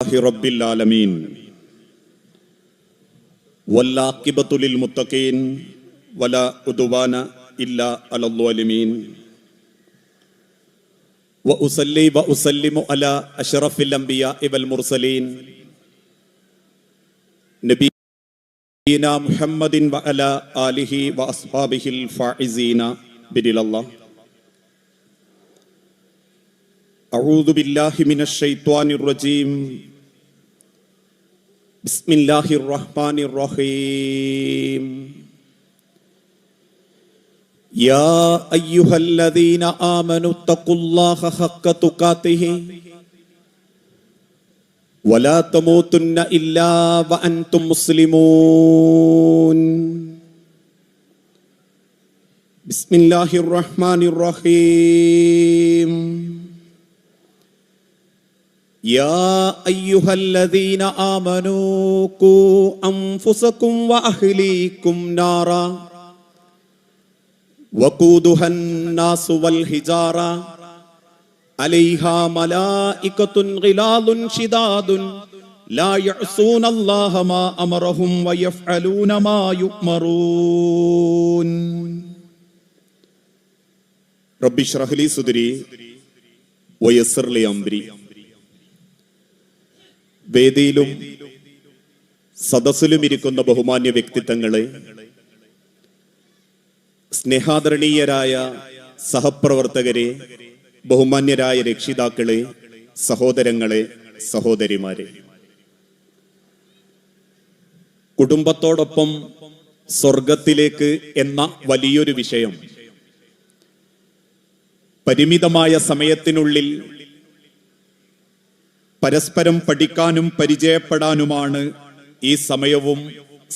رب العالمين والعاقبة للمتقين ولا عدوان إلا على الظالمين وأصلي وأسلم على أشرف الأنبياء والمرسلين نبينا محمد وعلى آله وأصحابه الفائزين برضا الله. أعوذ بالله من الشيطان الرجيم. بسم الله الرحمن الرحيم. يا أيها الذين آمنوا اتقوا الله حق تقاته ولا تموتن إلا وأنتم مسلمون. بسم الله الرحمن الرحيم. يا أيها الذين آمنوا قوا أنفسكم وأهليكم نارا وقودها الناس والحجارة عليها ملائكة غلاظ شداد لا يعصون الله ما أمرهم ويفعلون ما يؤمرون. رب اشرح لي صدري ويسر لي أمري. വേദിയിലും സദസ്സിലും ഇരിക്കുന്ന ബഹുമാന്യ വ്യക്തിത്വങ്ങളെ, സ്നേഹാദരണീയരായ സഹപ്രവർത്തകരെ, ബഹുമാന്യരായ രക്ഷിതാക്കളെ, സഹോദരങ്ങളെ, സഹോദരിമാരെ, കുടുംബത്തോടൊപ്പം സ്വർഗത്തിലേക്ക് എന്ന വലിയൊരു വിഷയം പരിമിതമായ സമയത്തിനുള്ളിൽ പരസ്പരം പഠിക്കാനും പരിചയപ്പെടാനുമാണ് ഈ സമയവും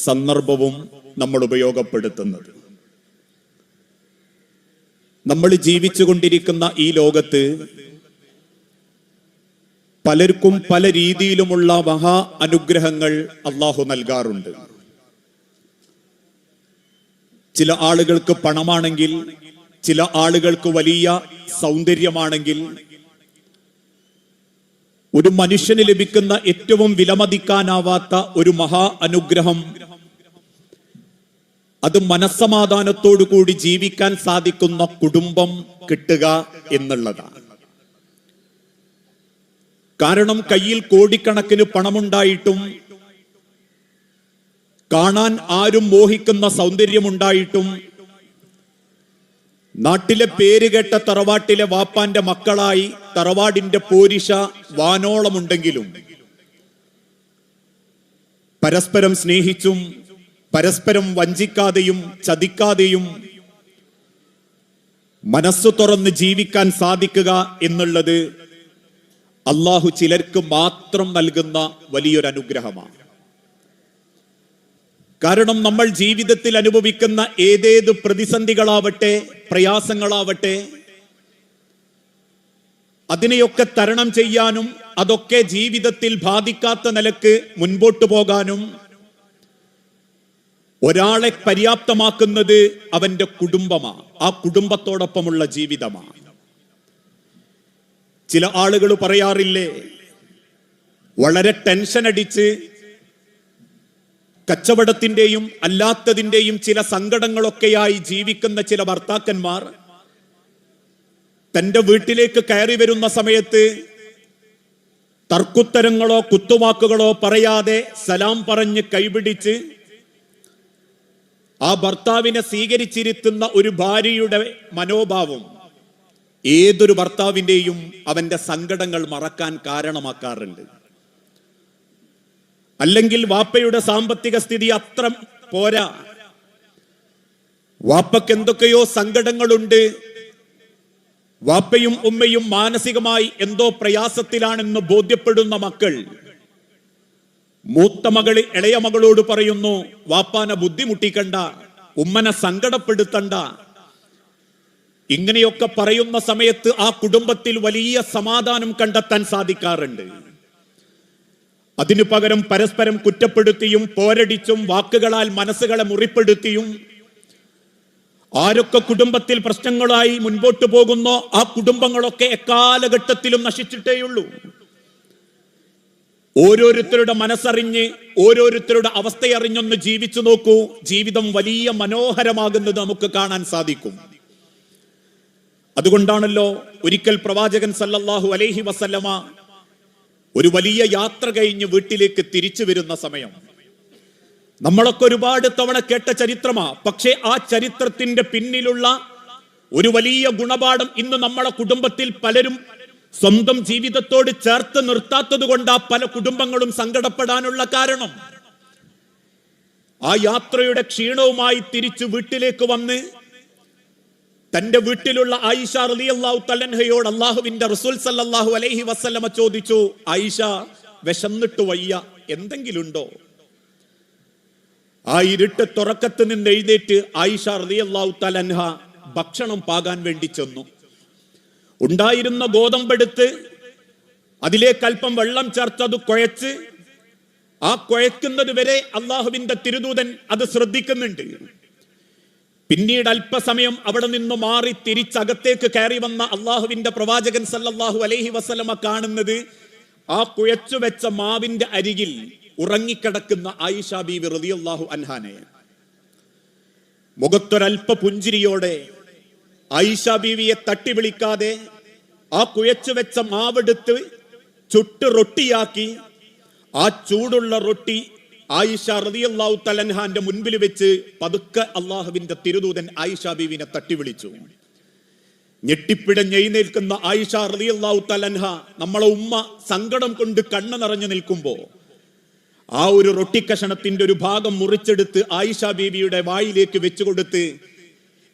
സന്ദർഭവും നമ്മൾ ഉപയോഗപ്പെടുത്തുന്നത്. നമ്മൾ ജീവിച്ചുകൊണ്ടിരിക്കുന്ന ഈ ലോകത്ത് പലർക്കും പല രീതിയിലുമുള്ള മഹാ അനുഗ്രഹങ്ങൾ അള്ളാഹു നൽകാറുണ്ട്. ചില ആളുകൾക്ക് പണമാണെങ്കിൽ, ചില ആളുകൾക്ക് വലിയ സൗന്ദര്യമാണെങ്കിൽ, ഒരു മനുഷ്യന് ലഭിക്കുന്ന ഏറ്റവും വിലമതിക്കാനാവാത്ത ഒരു മഹാ അനുഗ്രഹം അത് മനസ്സമാധാനത്തോടു കൂടി ജീവിക്കാൻ സാധിക്കുന്ന കുടുംബം കിട്ടുക എന്നുള്ളതാണ്. കാരണം കയ്യിൽ കോടിക്കണക്കിന് പണമുണ്ടായിട്ടും, കാണാൻ ആരും മോഹിക്കുന്ന സൗന്ദര്യമുണ്ടായിട്ടും, നാട്ടിലെ പേരുകെട്ട തറവാട്ടിലെ വാപ്പാന്റെ മക്കളായി തറവാടിന്റെ പോരിശ വാനോളമുണ്ടെങ്കിലും പരസ്പരം സ്നേഹിച്ചും പരസ്പരം വഞ്ചിക്കാതെയും ചതിക്കാതെയും മനസ്സു തുറന്ന് ജീവിക്കാൻ സാധിക്കുക എന്നുള്ളത് അള്ളാഹു ചിലർക്ക് മാത്രം നൽകുന്ന വലിയൊരു അനുഗ്രഹമാണ്. കാരണം നമ്മൾ ജീവിതത്തിൽ അനുഭവിക്കുന്ന ഏതേത് പ്രതിസന്ധികളാവട്ടെ, പ്രയാസങ്ങളാവട്ടെ, അതിനെയൊക്കെ തരണം ചെയ്യാനും അതൊക്കെ ജീവിതത്തിൽ ബാധിക്കാത്ത നിലക്ക് മുൻപോട്ട് പോകാനും ഒരാളെ പര്യാപ്തമാക്കുന്നത് അവന്റെ കുടുംബമാണ്, ആ കുടുംബത്തോടൊപ്പമുള്ള ജീവിതമാണ്. ചില ആളുകൾ പറയാറില്ലേ, വളരെ ടെൻഷൻ അടിച്ച് കച്ചവടത്തിന്റെയും അല്ലാത്തതിന്റെയും ചില സങ്കടങ്ങളൊക്കെയായി ജീവിക്കുന്ന ചില ഭർത്താക്കന്മാർ തന്റെ വീട്ടിലേക്ക് കയറി വരുന്ന സമയത്ത് തർക്കുത്തരങ്ങളോ കുത്തുവാക്കുകളോ പറയാതെ സലാം പറഞ്ഞ് കൈപിടിച്ച് ആ ഭർത്താവിനെ സ്വീകരിച്ചിരുത്തുന്ന ഒരു ഭാര്യയുടെ മനോഭാവം ഏതൊരു ഭർത്താവിന്റെയും അവന്റെ സങ്കടങ്ങൾ മറക്കാൻ കാരണമാക്കാറുണ്ട്. അല്ലെങ്കിൽ വാപ്പയുടെ സാമ്പത്തിക സ്ഥിതി അത്ര പോരാ, വാപ്പക്ക് എന്തൊക്കെയോ സങ്കടങ്ങളുണ്ട്, വാപ്പയും ഉമ്മയും മാനസികമായി എന്തോ പ്രയാസത്തിലാണെന്ന് ബോധ്യപ്പെടുന്ന മക്കൾ മൂത്ത മകള് ഇളയ മകളോട് പറയുന്നു, വാപ്പാനെ ബുദ്ധിമുട്ടിക്കണ്ട, ഉമ്മനെ സങ്കടപ്പെടുത്തണ്ട. ഇങ്ങനെയൊക്കെ പറയുന്ന സമയത്ത് ആ കുടുംബത്തിൽ വലിയ സമാധാനം കണ്ടെത്താൻ സാധിക്കാറുണ്ട്. അതിനു പകരം പരസ്പരം കുറ്റപ്പെടുത്തിയും പോരടിച്ചും വാക്കുകളാൽ മനസ്സുകളെ മുറിപ്പെടുത്തിയും ആരൊക്കെ കുടുംബത്തിൽ പ്രശ്നങ്ങളായി മുൻപോട്ട് പോകുന്നോ ആ കുടുംബങ്ങളൊക്കെ എക്കാലഘട്ടത്തിലും നശിച്ചിട്ടേയുള്ളൂ. ഓരോരുത്തരുടെ മനസ്സറിഞ്ഞ് ഓരോരുത്തരുടെ അവസ്ഥയറിഞ്ഞൊന്ന് ജീവിച്ചു നോക്കൂ. ജീവിതം വലിയ മനോഹരമാകുന്നത് നമുക്ക് കാണാൻ സാധിക്കും. അതുകൊണ്ടാണല്ലോ ഒരിക്കൽ പ്രവാചകൻ സല്ലല്ലാഹു അലൈഹി വസല്ലമ ഒരു വലിയ യാത്ര കഴിഞ്ഞ് വീട്ടിലേക്ക് തിരിച്ചു വരുന്ന സമയം, നമ്മളൊക്കെ ഒരുപാട് തവണ കേട്ട ചരിത്രമാ. പക്ഷേ ആ ചരിത്രത്തിന്റെ പിന്നിലുള്ള ഒരു വലിയ ഗുണപാഠം ഇന്ന് നമ്മളെ കുടുംബത്തിൽ പലരും സ്വന്തം ജീവിതത്തോട് ചേർത്ത് നിർത്താത്തത് കൊണ്ടാ പല കുടുംബങ്ങളും സങ്കടപ്പെടാനുള്ള കാരണം. ആ യാത്രയുടെ ക്ഷീണവുമായി തിരിച്ചു വീട്ടിലേക്ക് വന്ന് തന്റെ വീട്ടിലുള്ള ആയിഷ റളിയല്ലാഹു തആല അൻഹയോട് അല്ലാഹുവിന്റെ റസൂൽ സല്ലല്ലാഹു അലൈഹി വസല്ലമ ചോദിച്ചു, ആയിഷ, വിശന്നിട്ട് വയ്യ, എന്തെങ്കിലും ഉണ്ടോ? ആ ഇരുട്ട് തുറക്കത്ത് നിന്ന് എഴുന്നേറ്റ് ആയിഷ റളിയല്ലാഹു തആല അൻഹ ഭക്ഷണം പാകാൻ വേണ്ടി ചെന്നു. ഉണ്ടായിരുന്ന ഗോതമ്പെടുത്ത് അതിലേക്ക് അല്പം വെള്ളം ചേർത്ത് അത് കുഴച്ച്, ആ കുഴക്കുന്നത് വരെ അള്ളാഹുവിന്റെ തിരുദൂതൻ അത് ശ്രദ്ധിക്കുന്നുണ്ട്. പിന്നീട് അല്പസമയം അവിടെ നിന്ന് മാറി തിരിച്ചകത്തേക്ക് കയറി വന്ന അള്ളാഹുവിന്റെ പ്രവാചകൻ സല്ലല്ലാഹു അലൈഹി വസല്ലമ കാണുന്നത് ആ കുഴച്ചു വെച്ച മാവിന്റെ അരികിൽ ഉറങ്ങിക്കിടക്കുന്ന ആയിഷ ബീവി റളിയല്ലാഹു അൻഹാനെ. മുഖത്തൊരൽപ്പ പുഞ്ചിരിയോടെ ആയിഷ ബീവിയെ തട്ടി വിളിക്കാതെ ആ കുഴച്ചു വെച്ച മാവെടുത്ത് ചുട്ട് റൊട്ടിയാക്കി ആ ചൂടുള്ള റൊട്ടി ആയിഷ റളിയല്ലാഹു തആല അൻഹാന്റെ മുൻപിൽ വെച്ച് പതുക്കെ അള്ളാഹുവിന്റെ തിരുദൂതൻ ആയിഷ ബീവിനെ തട്ടി വിളിച്ചു. ഞെട്ടിപ്പിടഞ്ഞെഴുന്നേൽക്കുന്ന ആയിഷ റളിയല്ലാഹു തആല അൻഹ, നമ്മളെ ഉമ്മ സങ്കടം കൊണ്ട് കണ്ണു നിറഞ്ഞു നിൽക്കുമ്പോ ആ ഒരു റൊട്ടിക്കഷണത്തിന്റെ ഒരു ഭാഗം മുറിച്ചെടുത്ത് ആയിഷ ബീവിയുടെ വായിലേക്ക് വെച്ചുകൊടുത്ത്,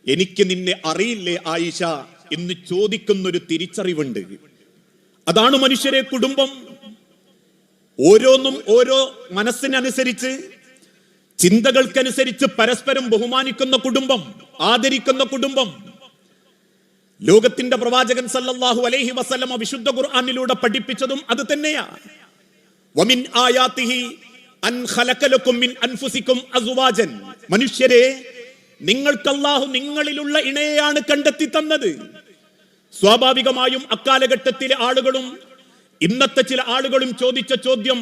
എനിക്ക് നിന്നെ അറിയില്ലേ ആയിഷ എന്ന് ചോദിക്കുന്നൊരു തിരിച്ചറിവുണ്ട്. അതാണ് മനുഷ്യരെ കുടുംബം. ഓരോന്നും ഓരോ മനസ്സിനനുസരിച്ച്, ചിന്തകൾക്കനുസരിച്ച് പരസ്പരം ബഹുമാനിക്കുന്ന കുടുംബം, ആദരിക്കുന്ന കുടുംബം. ലോകത്തിന്റെ പ്രവാചകൻ സല്ലല്ലാഹു അലൈഹി വസല്ലമ വിശുദ്ധ ഖുർആനിലൂടെ പഠിപ്പിച്ചതും അത് തന്നെയാ. വമിൻ ആയാതിഹി അൻ ഖലഖ ലക്കും മിൻ അൻഫുസികും അസ്വാജൻ. മനുഷ്യരെ, നിങ്ങൾക്ക് അല്ലാഹു നിങ്ങളിലുള്ള ഇണയെയാണ് കണ്ടെത്തി തന്നത്. സ്വാഭാവികമായും അക്കാലഘട്ടത്തിലെ ആളുകളും ഇന്നത്തെ ചില ആളുകളും ചോദിച്ച ചോദ്യം,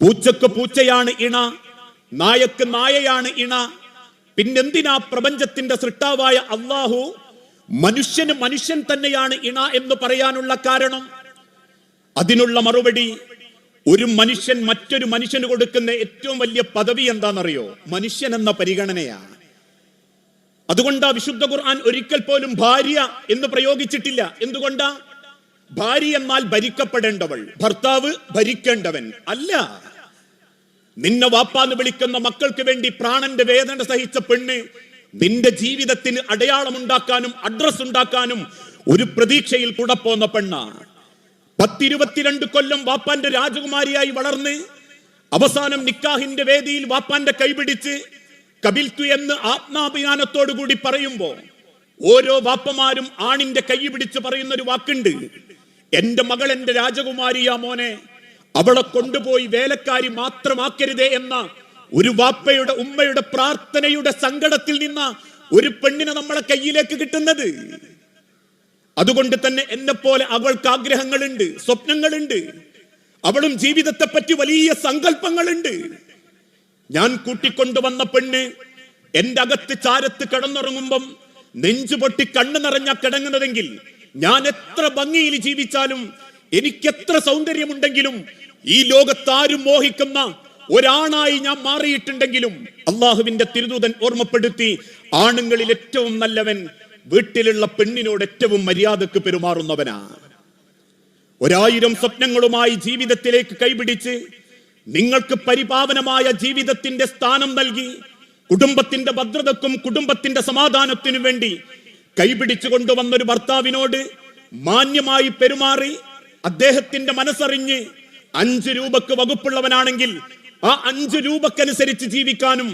പൂച്ചക്ക് പൂച്ചയാണ് ഇണ, നായക്ക് നായയാണ് ഇണ, പിന്നെന്തിനാ പ്രപഞ്ചത്തിന്റെ സൃഷ്ടാവായ അല്ലാഹു മനുഷ്യന് മനുഷ്യൻ തന്നെയാണ് ഇണ എന്ന് പറയാനുള്ള കാരണം? അതിനുള്ള മറുപടി, ഒരു മനുഷ്യൻ മറ്റൊരു മനുഷ്യന് കൊടുക്കുന്ന ഏറ്റവും വലിയ പദവി എന്താണെന്നറിയോ? മനുഷ്യൻ എന്ന പരിഗണനയാണ്. അതുകൊണ്ടാ വിശുദ്ധ ഖുർആൻ ഒരിക്കൽ പോലും ഭാര്യ എന്ന് പ്രയോഗിച്ചിട്ടില്ല. എന്തുകൊണ്ടാ? ഭാര്യ എന്നാൽ ഭരിക്കപ്പെടേണ്ടവൾ, ഭർത്താവ് ഭരിക്കേണ്ടവൻ അല്ല. നിന്നെ വാപ്പാന്ന് വിളിക്കുന്ന മക്കൾക്ക് വേണ്ടി പ്രാണന്റെ വേദന സഹിച്ച പെണ്ണ് നിന്റെ ജീവിതത്തിന് അടയാളമുണ്ടാക്കാനും അഡ്രസ് ഉണ്ടാക്കാനും ഒരു പ്രതീക്ഷയിൽ കൂടെ പോന്ന പെണ്ണാണ്. 10-22 കൊല്ലം വാപ്പാന്റെ രാജകുമാരിയായി വളർന്ന് അവസാനം നിക്കാഹിന്റെ വേദിയിൽ വാപ്പാന്റെ കൈപിടിച്ച് കബിൽത്തു എന്ന് ആത്മാഭിമാനത്തോടു കൂടി പറയുമ്പോ ഓരോ വാപ്പമാരും ആണിന്റെ കൈ പിടിച്ച് പറയുന്ന ഒരു വാക്കുണ്ട്, എന്റെ മകൾ എന്റെ രാജകുമാരിയാ മോനെ, അവളെ കൊണ്ടുപോയി വേലക്കാരി മാത്രമാക്കരുതേ എന്ന ഒരു വാപ്പയുടെ ഉമ്മയുടെ പ്രാർത്ഥനയുടെ സങ്കടത്തിൽ നിന്ന ഒരു പെണ്ണിനെ നമ്മളെ കയ്യിലേക്ക് കിട്ടുന്നത്. അതുകൊണ്ട് തന്നെ എന്നെ പോലെ അവൾക്ക് ആഗ്രഹങ്ങളുണ്ട്, സ്വപ്നങ്ങളുണ്ട്. അവളും ജീവിതത്തെ പറ്റി വലിയ സങ്കല്പങ്ങളുണ്ട്. ഞാൻ കൂട്ടിക്കൊണ്ടുവന്ന പെണ്ണ് എന്റെ അകത്ത് ചാരത്ത് കിടന്നുറങ്ങുമ്പം നെഞ്ചു പൊട്ടി കണ്ണു നിറഞ്ഞ കിടങ്ങുന്നതെങ്കിൽ ഞാൻ എത്ര ഭംഗിയിൽ ജീവിച്ചാലും, എനിക്ക് എത്ര സൗന്ദര്യമുണ്ടെങ്കിലും, ഈ ലോകത്താരും മോഹിക്കുന്ന ഒരാണായി ഞാൻ മാറിയിട്ടുണ്ടെങ്കിലും, അള്ളാഹുവിന്റെ തിരുദൂതൻ ഓർമ്മപ്പെടുത്തി, ആണുങ്ങളിൽ ഏറ്റവും നല്ലവൻ വീട്ടിലുള്ള പെണ്ണിനോട് ഏറ്റവും മര്യാദക്ക് പെരുമാറുന്നവനാ. 1000 സ്വപ്നങ്ങളുമായി ജീവിതത്തിലേക്ക് കൈപിടിച്ച് നിങ്ങൾക്ക് പരിപാവനമായ ജീവിതത്തിന്റെ സ്ഥാനം നൽകി കുടുംബത്തിന്റെ ഭദ്രതക്കും കുടുംബത്തിന്റെ സമാധാനത്തിനും വേണ്ടി കൈപിടിച്ചു കൊണ്ടുവന്നൊരു ഭർത്താവിനോട് മാന്യമായി പെരുമാറി അദ്ദേഹത്തിന്റെ മനസ്സറിഞ്ഞ് 5 രൂപക്ക് വകുപ്പുള്ളവനാണെങ്കിൽ ആ 5 രൂപക്കനുസരിച്ച് ജീവിക്കാനും,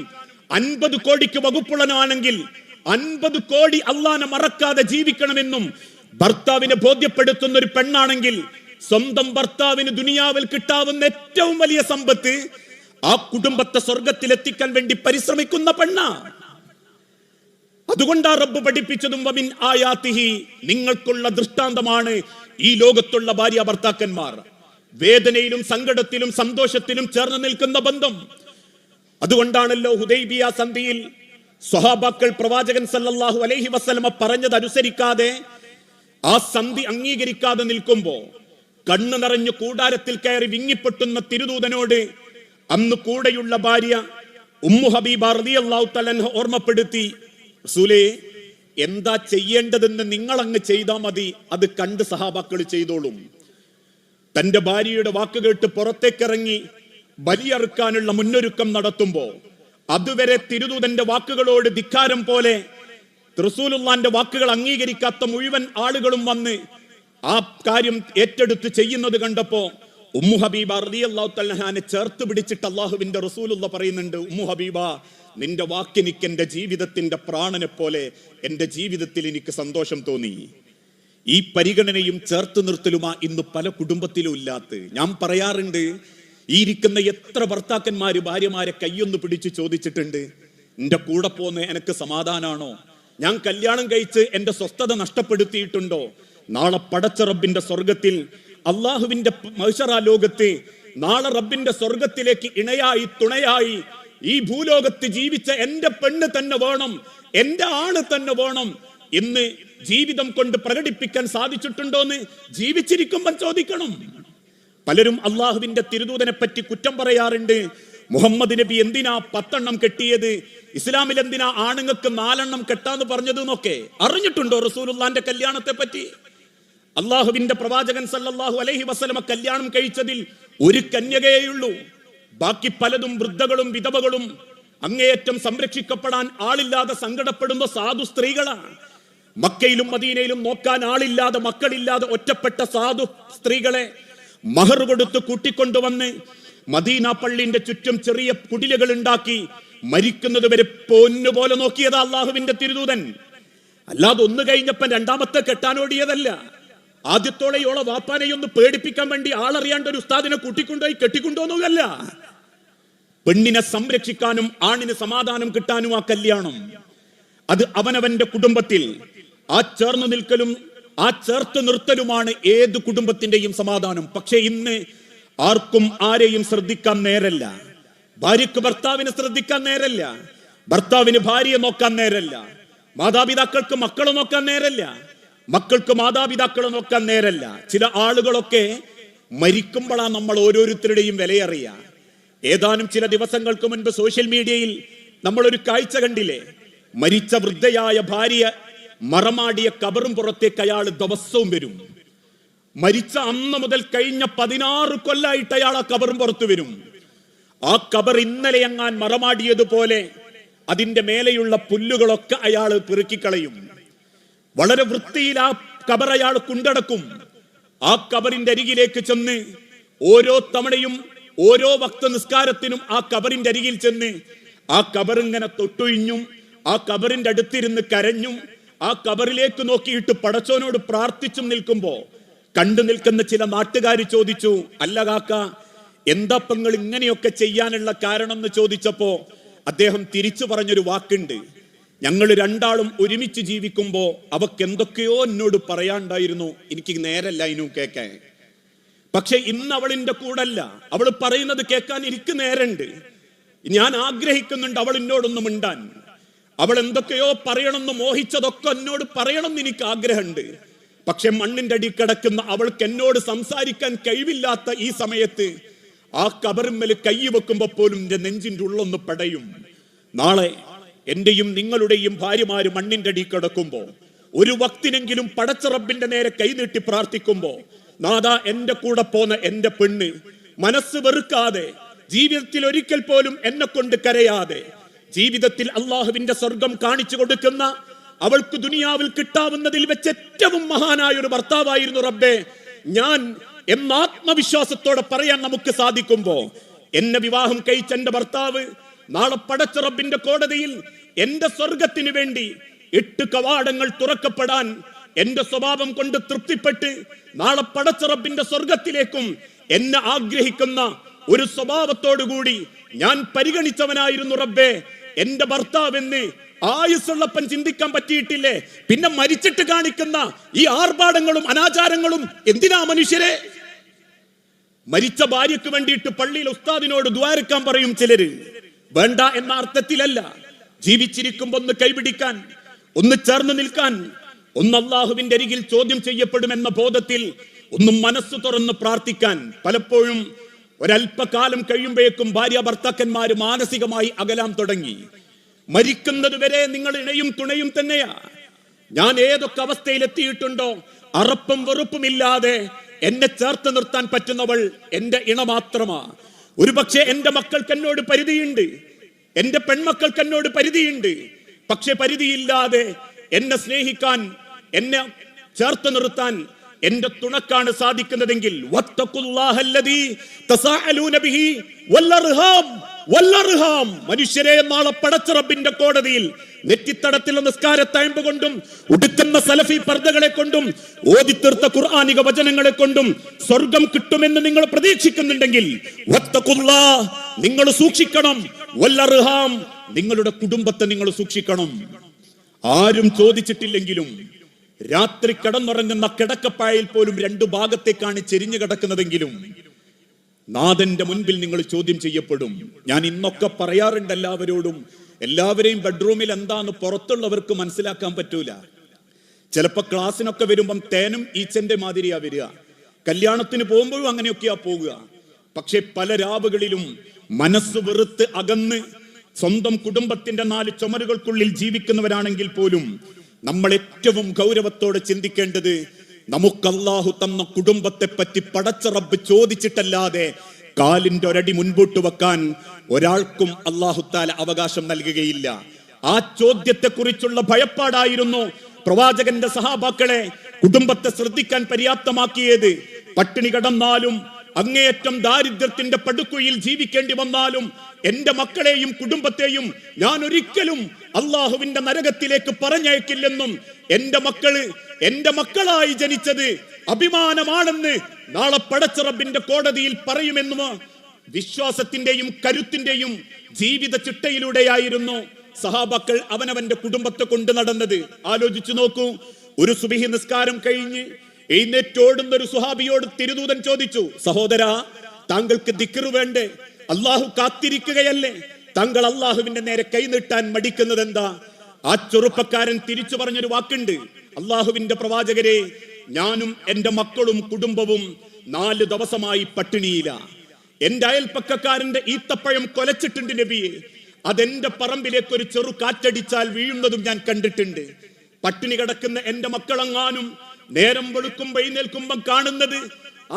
50 കോടിക്ക് വകുപ്പുള്ളവനാണെങ്കിൽ 50 കോടി അള്ളാനെ മറക്കാതെ ജീവിക്കണമെന്നും ഭർത്താവിനെ ബോധ്യപ്പെടുത്തുന്ന ഒരു പെണ്ണാണെങ്കിൽ, സ്വന്തം ഭർത്താവിന് ദുനിയാവിൽ കിട്ടാവുന്ന ഏറ്റവും വലിയ സമ്പത്ത് ആ കുടുംബത്തെ സ്വർഗത്തിലെത്തിക്കാൻ വേണ്ടി പരിശ്രമിക്കുന്ന പെണ്ണ. അതുകൊണ്ടാ റബ്ബ് പഠിപ്പിച്ചതും വമിൻ ആയാതിഹി, നിങ്ങൾക്കുള്ള ദൃഷ്ടാന്തമാണ് ഈ ലോകത്തുള്ള ഭാര്യ ഭർത്താക്കന്മാർ. വേദനയിലും സങ്കടത്തിലും സന്തോഷത്തിലും ചേർന്ന് നിൽക്കുന്ന ബന്ധം. അതുകൊണ്ടാണല്ലോ ഹുദൈബിയ സന്ധിയിൽ സ്വഹാബാക്കൾ പ്രവാചകൻ സല്ലല്ലാഹു അലൈഹി വസല്ലമ പറഞ്ഞത് അനുസരിക്കാതെ ആ സന്ധി അംഗീകരിക്കാതെ നിൽക്കുമ്പോ കണ്ണു നിറഞ്ഞു കൂടാരത്തിൽ കയറി വിങ്ങിപ്പൊട്ടുന്ന തിരുദൂതനോട് അന്ന് കൂടെയുള്ള ഭാര്യ ഉമ്മു ഹബീബ റളിയല്ലാഹു തആല അൻഹ ഓർമ്മപ്പെടുത്തി, റസൂലേ, എന്താ ചെയ്യേണ്ടതെന്ന് നിങ്ങൾ അങ്ങ് ചെയ്താൽ മതി, അത് കണ്ട് സഹാബാക്കൾ ചെയ്തോളും. തന്റെ ഭാര്യയുടെ വാക്ക് കേട്ട് പുറത്തേക്കിറങ്ങി ബലിയറുക്കാനുള്ള മുന്നൊരുക്കം നടത്തുമ്പോ അതുവരെ തിരുദൂതന്റെ വാക്കുകളോട് ധിക്കാരം പോലെ റസൂലുള്ളാന്റെ വാക്കുകൾ അംഗീകരിക്കാത്ത മുഴുവൻ ആളുകളും വന്ന് ആ കാര്യം ഏറ്റെടുത്ത് ചെയ്യുന്നത് കണ്ടപ്പോ ഉമ്മു ഹബീബ റളിയല്ലാഹു തആല അൻഹയെ ചേർത്ത് പിടിച്ചിട്ട് അല്ലാഹുവിന്റെ റസൂലുള്ള പറയുന്നുണ്ട്, ഉമ്മു ഹബീബ, നിന്റെ വാക്കെനിക്ക് എന്റെ ജീവിതത്തിന്റെ പ്രാണനെ പോലെ എന്റെ ജീവിതത്തിൽ എനിക്ക് സന്തോഷം തോന്നി. ഈ പരിഗണനയും ചേർത്ത് നിർത്തലുമാ ഇന്ന് പല കുടുംബത്തിലും ഇല്ലാത്ത. ഞാൻ പറയാറുണ്ട്, ഈ ഇരിക്കുന്ന എത്ര ഭർത്താക്കന്മാര് ഭാര്യമാരെ കൈയൊന്ന് പിടിച്ച് ചോദിച്ചിട്ടുണ്ട്, എന്റെ കൂടെ പോന്ന് എനിക്ക് സമാധാനാണോ? ഞാൻ കല്യാണം കഴിച്ച് എന്റെ സ്വസ്ഥത നഷ്ടപ്പെടുത്തിയിട്ടുണ്ടോ? നാളെ പടച്ച റബ്ബിന്റെ സ്വർഗത്തിൽ, അള്ളാഹുവിന്റെ മഹ്ശറ ലോകത്ത്, നാളെ റബ്ബിന്റെ സ്വർഗത്തിലേക്ക് ഇണയായി തുണയായി ഈ ഭൂലോകത്ത് ജീവിച്ച എന്റെ പെണ്ണ് തന്നെ വേണം, എന്റെ ആണ് തന്നെ വേണം എന്ന് ജീവിതം കൊണ്ട് പ്രകടിപ്പിക്കാൻ സാധിച്ചിട്ടുണ്ടോന്ന് ജീവിച്ചിരിക്കുമ്പോൾ ചോദിക്കണം. പലരും അള്ളാഹുവിന്റെ തിരുദൂതനെ പറ്റി കുറ്റം പറയാറുണ്ട്. മുഹമ്മദ് നബി എന്തിനാ 10 എണ്ണം കെട്ടിയത്, ഇസ്ലാമിൽ എന്തിനാ ആണുങ്ങൾക്ക് 4 എണ്ണം കെട്ടാന്ന് പറഞ്ഞത് എന്നൊക്കെ അറിഞ്ഞിട്ടുണ്ടോ? റസൂലുള്ളാന്റെ കല്യാണത്തെ പറ്റി അള്ളാഹുവിന്റെ പ്രവാചകൻ സല്ലല്ലാഹു അലൈഹി വസല്ലമ കല്യാണം കഴിച്ചതിൽ ഒരു കന്യകയേയുള്ളൂ. ബാക്കി പലതും വൃദ്ധകളും വിധവകളും അങ്ങേയറ്റം സംരക്ഷിക്കപ്പെടാൻ ആളില്ലാതെ സങ്കടപ്പെടുന്ന സാധു സ്ത്രീകളാണ്. മക്കയിലും മദീനയിലും നോക്കാൻ ആളില്ലാതെ മക്കളില്ലാതെ ഒറ്റപ്പെട്ട സാധു സ്ത്രീകളെ മഹർ കൊടുത്ത് കൂട്ടിക്കൊണ്ടുവന്ന് മദീന പള്ളിന്റെ ചുറ്റും ചെറിയ കുടിലുകൾ ഉണ്ടാക്കി മരിക്കുന്നത് വരെ പൊന്നുപോലെ നോക്കിയതാ അള്ളാഹുവിന്റെ തിരുദൂതൻ. അല്ലാതെ ഒന്ന് കഴിഞ്ഞപ്പൻ രണ്ടാമത്തെ കെട്ടാനോടിയതല്ല. ആദ്യത്തോടെയോളെ വാപ്പാനെയൊന്ന് പേടിപ്പിക്കാൻ വേണ്ടി ആളറിയാണ്ട് ഒരു ഉസ്താദിനെ കൂട്ടിക്കൊണ്ടുപോയി കെട്ടിക്കൊണ്ടുവന്നതല്ല. പെണ്ണിനെ സംരക്ഷിക്കാനും ആണിന് സമാധാനം കിട്ടാനും ആ കല്യാണം, അത് അവനവന്റെ കുടുംബത്തിൽ ആ ചേർന്ന് നിൽക്കലും ആ ചേർത്ത് നിർത്തലുമാണ് ഏത് കുടുംബത്തിന്റെയും സമാധാനം. പക്ഷെ ഇന്ന് ആർക്കും ആരെയും ശ്രദ്ധിക്കാൻ നേരല്ല. ഭാര്യക്ക് ഭർത്താവിനെ ശ്രദ്ധിക്കാൻ നേരല്ല, ഭർത്താവിന് ഭാര്യയെ നോക്കാൻ നേരല്ല, മാതാപിതാക്കൾക്ക് മക്കളെ നോക്കാൻ നേരല്ല, മക്കൾക്ക് മാതാപിതാക്കളെ നോക്കാൻ നേരല്ല. ചില ആളുകളൊക്കെ മരിക്കുമ്പോഴാണ് നമ്മൾ ഓരോരുത്തരുടെയും വിലയറിയ. ഏതാനും ചില ദിവസങ്ങൾക്ക് മുൻപ് സോഷ്യൽ മീഡിയയിൽ നമ്മളൊരു കാഴ്ച കണ്ടില്ലേ? മരിച്ച വൃദ്ധയായ ഭാര്യ മറമാടിയ കബറും പുറത്തേക്ക് അയാൾ ദിവസവും വരും. മരിച്ച അന്ന് മുതൽ കഴിഞ്ഞ 16 കൊല്ലായിട്ട് അയാൾ ആ കബറും പുറത്തു വരും. ആ കബർ ഇന്നലെ എങ്ങാൻ മറമാടിയതുപോലെ അതിന്റെ മേലെയുള്ള പുല്ലുകളൊക്കെ അയാൾ പെറുക്കിക്കളയും. വളരെ വൃത്തിയിൽ ആ കബർ അയാൾ കൊണ്ടടക്കും. ആ കബറിന്റെ അരികിലേക്ക് ചെന്ന് ഓരോ തവണയും ഓരോ വക്ത നിസ്കാരത്തിനും ആ കബറിന്റെ അരികിൽ ചെന്ന് ആ കബറിങ്ങനെ തൊട്ടുഴിഞ്ഞും ആ കബറിന്റെ അടുത്തിരുന്ന് കരഞ്ഞും ആ കബറിലേക്ക് നോക്കിയിട്ട് പടച്ചോനോട് പ്രാർത്ഥിച്ചും നിൽക്കുമ്പോ കണ്ടു നിൽക്കുന്ന ചില നാട്ടുകാർ ചോദിച്ചു, അല്ല കാക്ക, എന്താ നിങ്ങൾ ഇങ്ങനെയൊക്കെ ചെയ്യാനുള്ള കാരണം എന്ന് ചോദിച്ചപ്പോ അദ്ദേഹം തിരിച്ചു പറഞ്ഞൊരു വാക്കുണ്ട്, ഞങ്ങൾ രണ്ടാളും ഒരുമിച്ച് ജീവിക്കുമ്പോ അവക്ക് എന്തൊക്കെയോ എന്നോട് പറയാണ്ടായിരുന്നു, എനിക്ക് നേരല്ല അതിനും കേൾക്കാൻ. പക്ഷെ ഇന്ന് അവളിന്റെ കൂടല്ല, അവൾ പറയുന്നത് കേൾക്കാൻ എനിക്ക് നേരണ്ട്. ഞാൻ ആഗ്രഹിക്കുന്നുണ്ട് അവൾ എന്നോടൊന്നും മിണ്ടാൻ. അവൾ എന്തൊക്കെയോ പറയണമെന്ന് മോഹിച്ചതൊക്കെ എന്നോട് പറയണമെന്ന് എനിക്ക് ആഗ്രഹമുണ്ട്. പക്ഷെ മണ്ണിന്റെ അടി കിടക്കുന്ന അവൾക്ക് എന്നോട് സംസാരിക്കാൻ കഴിവില്ലാത്ത ഈ സമയത്ത് ആ കബറിന്മേൽ കൈ വെക്കുമ്പോ പോലും എന്റെ നെഞ്ചിന്റെ ഉള്ളൊന്ന് പടയും. നാളെ എന്റെയും നിങ്ങളുടെയും ഭാര്യമാര് മണ്ണിന്റെ അടി കിടക്കുമ്പോ ഒരു വക്തിനെങ്കിലും പടച്ച റബ്ബിന്റെ നേരെ കൈനീട്ടി പ്രാർത്ഥിക്കുമ്പോ, നാദാ എന്റെ കൂടെ പോന്ന എന്റെ പെണ്ണ് മനസ്സ് വെറുക്കാതെ ജീവിതത്തിൽ ഒരിക്കൽ പോലും എന്നെ കൊണ്ട് കരയാതെ ജീവിതത്തിൽ അള്ളാഹുവിന്റെ സ്വർഗം കാണിച്ചു കൊടുക്കുന്ന, അവൾക്ക് ദുനിയാവിൽ കിട്ടാവുന്നതിൽ വെച്ച് ഏറ്റവും മഹാനായ ഒരു ഭർത്താവായിരുന്നു റബ്ബേ ഞാൻ എന്ന ആത്മവിശ്വാസത്തോടെ പറയാൻ നമുക്ക് സാധിക്കുമ്പോ, എന്നെ വിവാഹം കഴിച്ച എന്റെ ഭർത്താവ് നാളെ പടച്ച റബ്ബിന്റെ കോടതിയിൽ എന്റെ സ്വർഗത്തിന് വേണ്ടി 8 കവാടങ്ങൾ തുറക്കപ്പെടാൻ എന്റെ സ്വഭാവം കൊണ്ട് തൃപ്തിപ്പെട്ട് നാളെ പടച്ച റബ്ബിന്റെ സ്വർഗത്തിലേക്കും എന്നെ ആഗ്രഹിക്കുന്ന ഒരു സ്വഭാവത്തോടുകൂടി ഞാൻ പരിഗണിച്ചവനായിരുന്നു റബ്ബേ എന്റെ ഭർത്താവെന്ന് ആയുസ്സുള്ളപ്പൻ ചിന്തിക്കാൻ പറ്റിയിട്ടില്ലേ? പിന്നെ മരിച്ചിട്ട് കാണിക്കുന്ന ഈ ആർഭാടങ്ങളും അനാചാരങ്ങളും എന്തിനാ മനുഷ്യരെ? മരിച്ച ഭാര്യയ്ക്ക് വേണ്ടിയിട്ട് പള്ളിയിൽ ഉസ്താദിനോട് ദുആരക്കാൻ പറയും ചിലര്. വേണ്ട എന്ന അർത്ഥത്തിലല്ല, ജീവിച്ചിരിക്കുമ്പോ ഒന്ന് കൈപിടിക്കാൻ, ഒന്ന് ചേർന്ന് നിൽക്കാൻ, ഒന്ന് അള്ളാഹുവിന്റെ അരികിൽ ചോദ്യം ചെയ്യപ്പെടുമെന്ന ബോധത്തിൽ ഒന്നും മനസ്സ് തുറന്ന് പ്രാർത്ഥിക്കാൻ. പലപ്പോഴും ഒരല്പകാലം കഴിയുമ്പോഴേക്കും ഭാര്യ ഭർത്താക്കന്മാര് മാനസികമായി അകലാൻ തുടങ്ങി. മരിക്കുന്നത് വരെ നിങ്ങൾ ഇണയും തുണയും തന്നെയാ. ഞാൻ ഏതൊക്കെ അവസ്ഥയിലെത്തിയിട്ടുണ്ടോ, അറപ്പും വെറുപ്പുമില്ലാതെ എന്നെ ചേർത്ത് നിർത്താൻ പറ്റുന്നവൾ എന്റെ ഇണ മാത്രമാ. ഒരുപക്ഷെ എന്റെ മക്കൾക്ക് എന്നോട് പരിധിയുണ്ട്, എന്റെ പെൺമക്കൾക്ക് എന്നോട് പരിധിയുണ്ട്. പക്ഷെ പരിധിയില്ലാതെ എന്നെ സ്നേഹിക്കാൻ, എന്നെ ചേർത്ത് നിർത്താൻ എന്റെ തുണക്കാണ് സാധിക്കുന്നതെങ്കിൽ മനുഷ്യരെ നാളെ പടച്ച റബ്ബിന്റെ കോടതിയിൽ നെറ്റിത്തടത്തിലെ നിസ്കാരത്തഴമ്പ് കൊണ്ടും ഉടുക്കുന്ന സലഫി പർദ്ദകളെ കൊണ്ടും ഓതിത്തീർത്ത ഖുർആനിക വചനങ്ങളെ കൊണ്ടും സ്വർഗം കിട്ടുമെന്ന് നിങ്ങൾ പ്രതീക്ഷിക്കുന്നുണ്ടെങ്കിൽ നിങ്ങൾ സൂക്ഷിക്കണം. വല്ലർഹാം, നിങ്ങളുടെ കുടുംബത്തെ നിങ്ങൾ സൂക്ഷിക്കണം. ആരും ചോദിച്ചിട്ടില്ലെങ്കിലും രാത്രി കിടന്നുറങ്ങുന്ന കിടക്കപ്പായയിൽ പോലും രണ്ടു ഭാഗത്തേക്കാണ് ചെരിഞ്ഞു കിടക്കുന്നതെങ്കിലും നാഥന്റെ മുൻപിൽ നിങ്ങൾ ചോദ്യം ചെയ്യപ്പെടും. ഞാൻ ഇന്നൊക്കെ പറയാറുണ്ട് എല്ലാവരെയും ബെഡ്റൂമിൽ എന്താന്ന് പുറത്തുള്ളവർക്ക് മനസ്സിലാക്കാൻ പറ്റൂല. ചിലപ്പോ ക്ലാസ്സിനൊക്കെ വരുമ്പം തേനും ഈച്ചന്റെ മാതിരിയാ വരിക, കല്യാണത്തിന് പോകുമ്പോഴും അങ്ങനെയൊക്കെയാ പോകുക. പക്ഷെ പല രാവുകളിലും മനസ്സ് വെറുത്ത് അകന്ന് സ്വന്തം കുടുംബത്തിന്റെ 4 ചുമരുകൾക്കുള്ളിൽ ജീവിക്കുന്നവരാണെങ്കിൽ പോലും നമ്മൾ ഏറ്റവും ഗൗരവത്തോടെ ചിന്തിക്കേണ്ടത്, നമുക്ക് അല്ലാഹു തന്ന കുടുംബത്തെ പറ്റി പടച്ച റബ്ബ് ചോദിച്ചിട്ടല്ലാതെ കാലിന്റെ ഒരടി മുൻപോട്ട് വെക്കാൻ ഒരാൾക്കും അല്ലാഹു തആല അവകാശം നൽകുകയില്ല. ആ ചോദ്യത്തെ കുറിച്ചുള്ള ഭയപ്പാടായിരുന്നു പ്രവാചകന്റെ സഹാബാക്കളെ കുടുംബത്തെ ശ്രദ്ധിക്കാൻ പര്യാപ്തമാക്കിയത്. പട്ടിണി കിടന്നാലും അങ്ങേയറ്റം ദാരിദ്ര്യത്തിന്റെ പടുക്കുയിൽ ജീവിക്കേണ്ടി വന്നാലും എന്റെ മക്കളെയും കുടുംബത്തെയും ഞാൻ ഒരിക്കലും അള്ളാഹുവിന്റെ നരകത്തിലേക്ക് പറഞ്ഞയക്കില്ലെന്നും എന്റെ മക്കളായി ജനിച്ചത് അഭിമാനമാണെന്ന് നാളെ പടച്ച റബ്ബിന്റെ കോടതിയിൽ പറയുമെന്നും വിശ്വാസത്തിന്റെയും കരുത്തിന്റെയും ജീവിത ചിട്ടയിലൂടെയായിരുന്നു സഹാബാക്കൾ അവനവന്റെ കുടുംബത്തെ കൊണ്ട് നടന്നത്. ആലോചിച്ചു നോക്കൂ. ഒരു സുബഹി നിസ്കാരം കഴിഞ്ഞ് എഴുന്നേറ്റോടുന്ന ഒരു സുഹാബിയോട് തിരുദൂതൻ ചോദിച്ചു, സഹോദരാ, താങ്കൾക്ക് ദിക്ർ വേണ്ടേ? അള്ളാഹു കാത്തിരിക്കുകയല്ലേ? താങ്കൾ അള്ളാഹുവിന്റെ നേരെ കൈനീട്ടാൻ മടിക്കുന്നത് എന്താ? ആ ചെറുപ്പക്കാരൻ തിരിച്ചു പറഞ്ഞൊരു വാക്കുണ്ട്, അള്ളാഹുവിന്റെ പ്രവാചകരെ, ഞാനും എന്റെ മക്കളും കുടുംബവും 4 ദിവസമായി പട്ടിണിയില. എന്റെ അയൽപ്പക്കക്കാരന്റെ ഈത്തപ്പഴം കൊലച്ചിട്ടുണ്ട് നബിയെ. അതെന്റെ പറമ്പിലേക്ക് ഒരു ചെറു കാറ്റടിച്ചാൽ വീഴുന്നതും ഞാൻ കണ്ടിട്ടുണ്ട്. പട്ടിണി കിടക്കുന്ന എന്റെ മക്കളെങ്ങാനും നേരം വെളുക്കുമ്പോ എഴുന്നേൽക്കുമ്പം കാണുന്നത്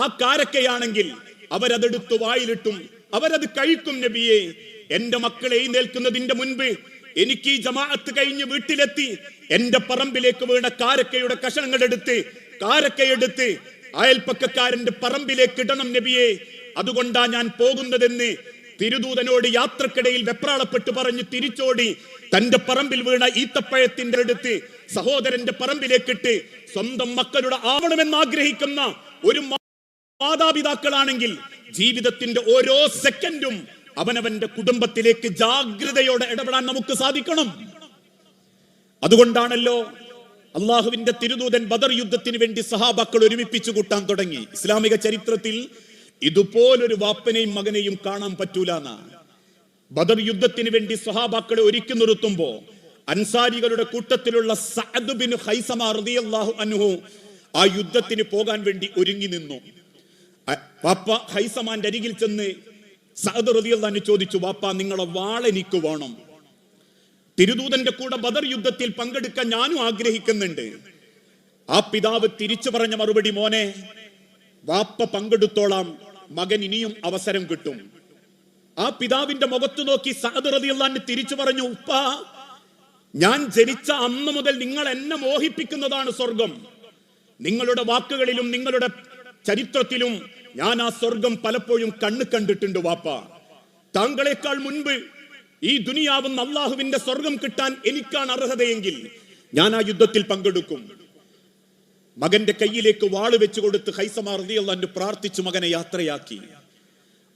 ആ കാരക്കയാണെങ്കിൽ അവരതെടുത്ത് വായിലിട്ടും അവരത് കഴിക്കും നബിയെ. എന്റെ മക്കൾ എഴുന്നേൽക്കുന്നതിന്റെ മുൻപ് എനിക്ക് ഈ ജമാഅത്ത് കഴിഞ്ഞ് വീട്ടിലെത്തി എന്റെ പറമ്പിലേക്ക് വീണ കാരക്കയുടെ കാരക്കയെടുത്ത് അയൽപ്പക്കക്കാരന്റെ പറമ്പിലേക്ക് ഇടണം നബിയെ. അതുകൊണ്ടാ ഞാൻ പോകുന്നതെന്ന് തിരുദൂതനോട് യാത്രക്കിടയിൽ വെപ്രാളപ്പെട്ട് പറഞ്ഞ് തിരിച്ചോടി തന്റെ പറമ്പിൽ വീണ ഈത്തപ്പഴത്തിന്റെ അടുത്ത് സഹോദരന്റെ പറമ്പിലേക്കിട്ട് സ്വന്തം മക്കളുടെ ആവണമെന്ന് ആഗ്രഹിക്കുന്ന ഒരു മാതാപിതാക്കളാണെങ്കിൽ ജീവിതത്തിന്റെ ഓരോ സെക്കൻഡും അവനവന്റെ കുടുംബത്തിലേക്ക് ജാഗ്രതയോടെ ഇടപെടാൻ നമുക്ക് സാധിക്കണം. അതുകൊണ്ടാണല്ലോ അള്ളാഹുവിന്റെ തിരുദൂതൻ ബദർ യുദ്ധത്തിന് വേണ്ടി സഹാബാക്കൾ ഒരുമിപ്പിച്ചു കൂട്ടാൻ തുടങ്ങി. ഇസ്ലാമിക ചരിത്രത്തിൽ ഇതുപോലൊരു വാപ്പനെയും മകനെയും കാണാൻ പറ്റൂലെന്നാ. ബദർ യുദ്ധത്തിന് വേണ്ടി സഹാബാക്കളെ ഒരുക്കി നിർത്തുമ്പോ അൻസാരികളുടെ കൂട്ടത്തിലുള്ള സഅദ് ബിൻ ഖൈസമ റളിയല്ലാഹു അൻഹു ആ യുദ്ധത്തിന് പോകാൻ വേണ്ടി ഒരുങ്ങി നിന്നു. വാപ്പ ഖൈസമാന്റെ അരികിൽ ചെന്ന് സഅദ് റളിയല്ലാഹു അൻഹു ചോദിച്ചു, വാപ്പ, നിങ്ങളെ വാൾ എനിക്ക് വേണം. തിരുദൂതന്റെ കൂടെ ബദർ യുദ്ധത്തിൽ പങ്കെടുക്കാൻ ഞാനും ആഗ്രഹിക്കുന്നുണ്ട്. ആ പിതാവ് തിരിച്ചു പറഞ്ഞ മറുപടി, മോനെ, വാപ്പ പങ്കെടുത്തോളാം, മകൻ ഇനിയും അവസരം കിട്ടും. ആ പിതാവിന്റെ മുഖത്ത് നോക്കി സഅദ് റളിയല്ലാഹു അൻഹു തിരിച്ചു പറഞ്ഞു, ഉപ്പ, ഞാൻ ജനിച്ച അന്ന് മുതൽ നിങ്ങൾ എന്നെ മോഹിപ്പിക്കുന്നതാണ് സ്വർഗം. നിങ്ങളുടെ വാക്കുകളിലും നിങ്ങളുടെ ചരിത്രത്തിലും ഞാൻ ആ സ്വർഗം പലപ്പോഴും കണ്ടിട്ടുണ്ട് വാപ്പ. താങ്കളെക്കാൾ മുൻപ് ഈ ദുനിയാവുന്ന അള്ളാഹുവിന്റെ സ്വർഗം കിട്ടാൻ എനിക്കാണ് അർഹതയെങ്കിൽ ഞാൻ ആ യുദ്ധത്തിൽ പങ്കെടുക്കും. മകന്റെ കയ്യിലേക്ക് വാള് വെച്ചു കൊടുത്ത് ഖൈസമ റളിയല്ലാഹു അൻഹു പ്രാർത്ഥിച്ചു മകനെ യാത്രയാക്കി.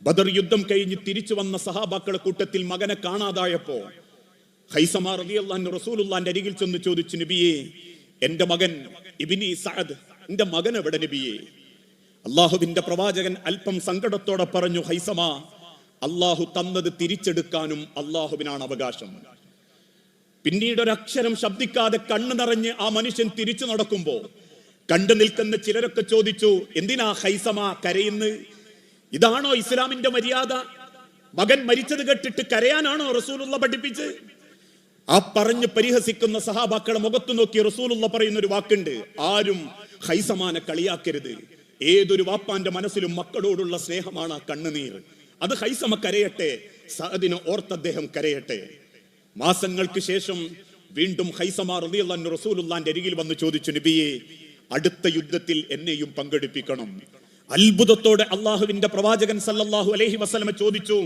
ബദർ യുദ്ധം കഴിഞ്ഞ് തിരിച്ചു വന്ന സഹാബാക്കളുടെ കൂട്ടത്തിൽ മകനെ കാണാതായപ്പോ ഖൈസമ റളിയല്ലാഹു അൻഹു റസൂലുള്ളാഹിന്റെ അരികിൽ ചെന്ന് ചോദിച്ചു, നബിയേ, എന്റെ മകൻ ഇബ്നി സഅദ്, എന്റെ മകൻ എവിടെ നബിയേ? അള്ളാഹുവിന്റെ പ്രവാചകൻ അല്പം സങ്കടത്തോടെ പറഞ്ഞു, ഹൈസമ, അള്ളാഹു തന്നത് തിരിച്ചെടുക്കാനും അള്ളാഹുവിനാണ് അവകാശം. പിന്നീട് ഒരക്ഷരം ശബ്ദിക്കാതെ കണ്ണു നിറഞ്ഞ് ആ മനുഷ്യൻ തിരിച്ചു നടക്കുമ്പോ കണ്ടു നിൽക്കുന്ന ചിലരൊക്കെ ചോദിച്ചു, എന്തിനാ ഹൈസമ കരയുന്നു? ഇതാണോ ഇസ്ലാമിന്റെ മര്യാദ? മകൻ മരിച്ചത് കേട്ടിട്ട് കരയാനാണോ റസൂലുള്ള പഠിപ്പിച്ച്? ആ പറഞ്ഞു പരിഹസിക്കുന്ന സഹാബാക്കളെ മുഖത്തു നോക്കി റസൂലുള്ള പറയുന്ന ഒരു വാക്കുണ്ട്, ആരും ഹൈസമാനെ കളിയാക്കരുത്. ഏതൊരു വാപ്പാന്റെ മനസ്സിലും മക്കളോടുള്ള സ്നേഹമാണ് ആ കണ്ണുനീർ. അത് ഹൈസമ കരയട്ടെ, സഅദിനെ ഓർത്ത് അദ്ദേഹം കരയട്ടെ. മാസങ്ങൾക്ക് ശേഷം വീണ്ടും ഹൈസമ റളിയല്ലാഹു അൻഹു റസൂലുള്ളാഹിന്റെ അരികിൽ വന്ന് ചോദിച്ചു, നബിയെ, അടുത്ത യുദ്ധത്തിൽ എന്നെയും പങ്കെടുപ്പിക്കണം. അത്ഭുതത്തോടെ അള്ളാഹുവിന്റെ പ്രവാചകൻ സല്ലല്ലാഹു അലൈഹി വസല്ലമ ചോദിച്ചു,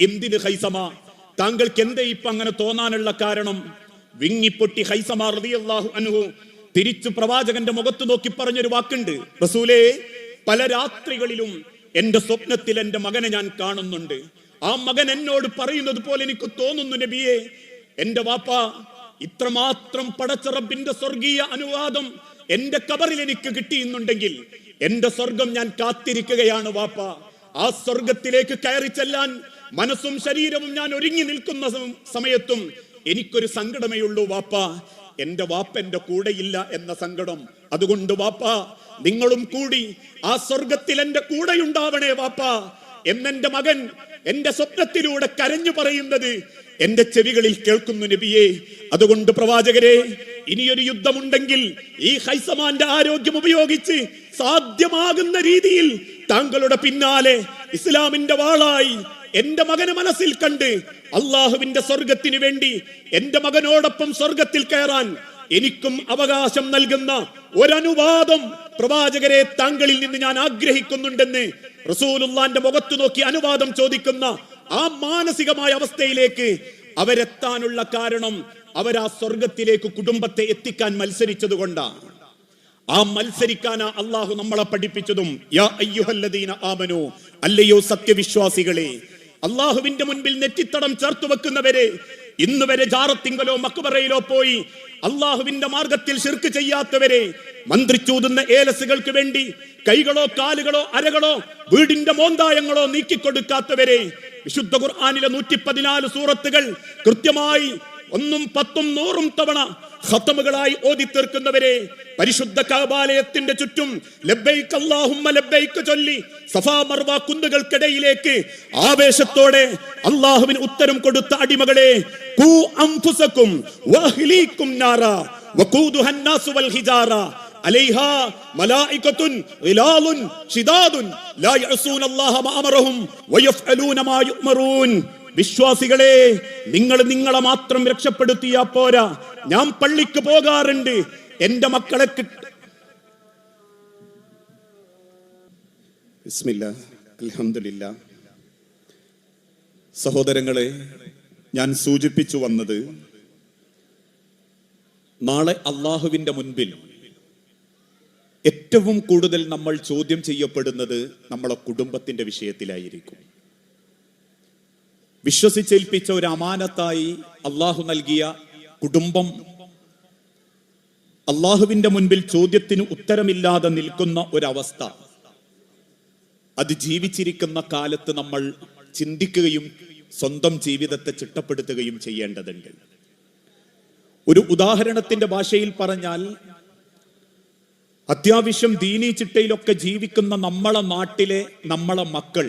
എന്തിന് ഹൈസമ? താങ്കൾക്ക് എന്തേ ഇപ്പൊ അങ്ങനെ തോന്നാനുള്ള കാരണം? വിങ്ങിപ്പൊട്ടി ഹൈസമ റളിയല്ലാഹു അൻഹു തിരിച്ചു പ്രവാചകന്റെ മുഖത്ത് നോക്കി പറഞ്ഞൊരു വാക്കുണ്ട്, റസൂലേ, പല രാത്രികളിലും എന്റെ സ്വപ്നത്തിൽ എന്റെ മകനെ ഞാൻ കാണുന്നുണ്ട്. ആ മകൻ എന്നോട് പറയുന്നത് പോലെ എനിക്ക് തോന്നുന്നു, നബിയെ, എന്റെ വാപ്പ ഇത്രമാത്രം പടച്ച റബ്ബിന്റെ സ്വർഗീയ അനുവാദം എന്റെ കബറിൽ എനിക്ക് കിട്ടിയെന്നുണ്ടെങ്കിൽ എന്റെ സ്വർഗം ഞാൻ കാത്തിരിക്കുകയാണ് വാപ്പ. ആ സ്വർഗത്തിലേക്ക് കയറി ചെല്ലാൻ മനസ്സും ശരീരവും ഞാൻ ഒരുങ്ങി നിൽക്കുന്ന സമയത്തും എനിക്കൊരു സങ്കടമേ ഉള്ളൂ വാപ്പ, എന്റെ വാപ്പ എന്റെ കൂടെയില്ല എന്ന സങ്കടം. അതുകൊണ്ട് വാപ്പ, നിങ്ങളും കൂടി ആ സ്വർഗത്തിൽ എന്റെ കൂടെയുണ്ടാവണേ വാപ്പ എന്നെന്റെ മകൻ എന്റെ സ്വപ്നത്തിലൂടെ കരഞ്ഞു പറയുന്നത് എന്റെ ചെവികളിൽ കേൾക്കുന്നു നബിയെ. അതുകൊണ്ട് പ്രവാചകരെ, ഇനിയൊരു യുദ്ധമുണ്ടെങ്കിൽ ഈ ഹൈസമാന്റെ ആരോഗ്യം ഉപയോഗിച്ച് സാധ്യമാകുന്ന രീതിയിൽ താങ്കളുടെ പിന്നാലെ ഇസ്ലാമിന്റെ വാളായി എന്റെ മകനെ മനസ്സിൽ കണ്ട് അള്ളാഹുവിന്റെ സ്വർഗത്തിന് വേണ്ടി എന്റെ മകനോടൊപ്പം സ്വർഗത്തിൽ കയറാൻ എനിക്കും അവകാശം നൽകുന്ന ഒരനുവാദം പ്രവാചകരെ താങ്കളിൽ നിന്ന് ഞാൻ ആഗ്രഹിക്കുന്നുണ്ടെന്ന് റസൂലുള്ളാഹിന്റെ മുഖത്ത് നോക്കി അനുവാദം ചോദിക്കുന്ന ആ മാനസികമായ അവസ്ഥയിലേക്ക് അവരെത്താനുള്ള കാരണം അവരാ സ്വർഗത്തിലേക്ക് കുടുംബത്തെ എത്തിക്കാൻ മത്സരിച്ചത് കൊണ്ടാണ്. ആ മത്സരിക്കാനാ അള്ളാഹു നമ്മളെ പഠിപ്പിച്ചതും. യാ അയ്യുഹല്ലദീന ആമനൂ, അല്ലയോ സത്യവിശ്വാസികളെ, അള്ളാഹുവിന്റെ മുൻപിൽ നെറ്റിത്തടം ചേർത്ത് വെക്കുന്നവരെ, ഇന്ന് വരെ ജാറത്തിങ്കലോ മക്ബറയിലോ പോയി അള്ളാഹുവിന്റെ മാർഗത്തിൽ ശിർക്ക് ചെയ്യാത്തവരെ, മന്ത്രിച്ചൂതുന്ന ഏലസുകൾക്ക് വേണ്ടി കൈകളോ കാലുകളോ അരകളോ വീടിന്റെ മോന്തായങ്ങളോ നീക്കിക്കൊടുക്കാത്തവരെ, വിശുദ്ധ ഖുർആനിലെ 114 സൂറത്തുകൾ കൃത്യമായി 1ഉം 10ഉം 100ഉം തവണ ഖത്മുകളായി ഓതി തീർക്കുന്നവരെ, പരിശുദ്ധ കഅബാലയത്തിന്റെ ചുറ്റും ലബ്ബൈക അല്ലാഹുമ്മ ലബ്ബൈക ചൊല്ലി സഫാ മർവ കുന്നുകൾക്കിടയിലേക്ക് ആവേശത്തോടെ അല്ലാഹുവിന് ഉത്തരം കൊടുത്ത അടിമകളെ, ഖൂ അൻഫുസകും വഅഹ്ലീകും നാറാ വഖൂദുഹ അന്നാസു വൽ ഹിജാറ അലൈഹാ മലായികത്തുൻ ഗിലാലുൻ ശിദാദുൻ ലാ യഅസൂന അല്ലാഹ മാ അമറഹും വയഫ്അലൂന മാ യുഅ്മറൂൻ. വിശ്വാസികളെ, നിങ്ങൾ നിങ്ങളെ മാത്രം രക്ഷപ്പെടുത്തിയാ പോരാ. ഞാൻ പള്ളിക്ക് പോകാറുണ്ട്, എന്റെ മക്കളെ ബിസ്മില്ലാഹ് അൽഹംദുലില്ലാഹ്. സഹോദരങ്ങളെ, ഞാൻ സൂചിപ്പിച്ചു വന്നത്, നാളെ അള്ളാഹുവിന്റെ മുൻപിൽ ഏറ്റവും കൂടുതൽ നമ്മൾ ചോദ്യം ചെയ്യപ്പെടുന്നത് നമ്മളെ കുടുംബത്തിന്റെ വിഷയത്തിലായിരിക്കും. വിശ്വസിച്ചേൽപ്പിച്ച ഒരു അമാനത്തായി അള്ളാഹു നൽകിയ കുടുംബം അള്ളാഹുവിന്റെ മുൻപിൽ ചോദ്യത്തിന് ഉത്തരമില്ലാതെ നിൽക്കുന്ന ഒരവസ്ഥ, അത് ജീവിച്ചിരിക്കുന്ന കാലത്ത് നമ്മൾ ചിന്തിക്കുകയും സ്വന്തം ജീവിതത്തെ ചിട്ടപ്പെടുത്തുകയും ചെയ്യേണ്ടതുണ്ട്. ഒരു ഉദാഹരണത്തിന്റെ ഭാഷയിൽ പറഞ്ഞാൽ, അത്യാവശ്യം ദീനീ ചിട്ടയിലൊക്കെ ജീവിക്കുന്ന നമ്മളെ നാട്ടിലെ നമ്മളെ മക്കൾ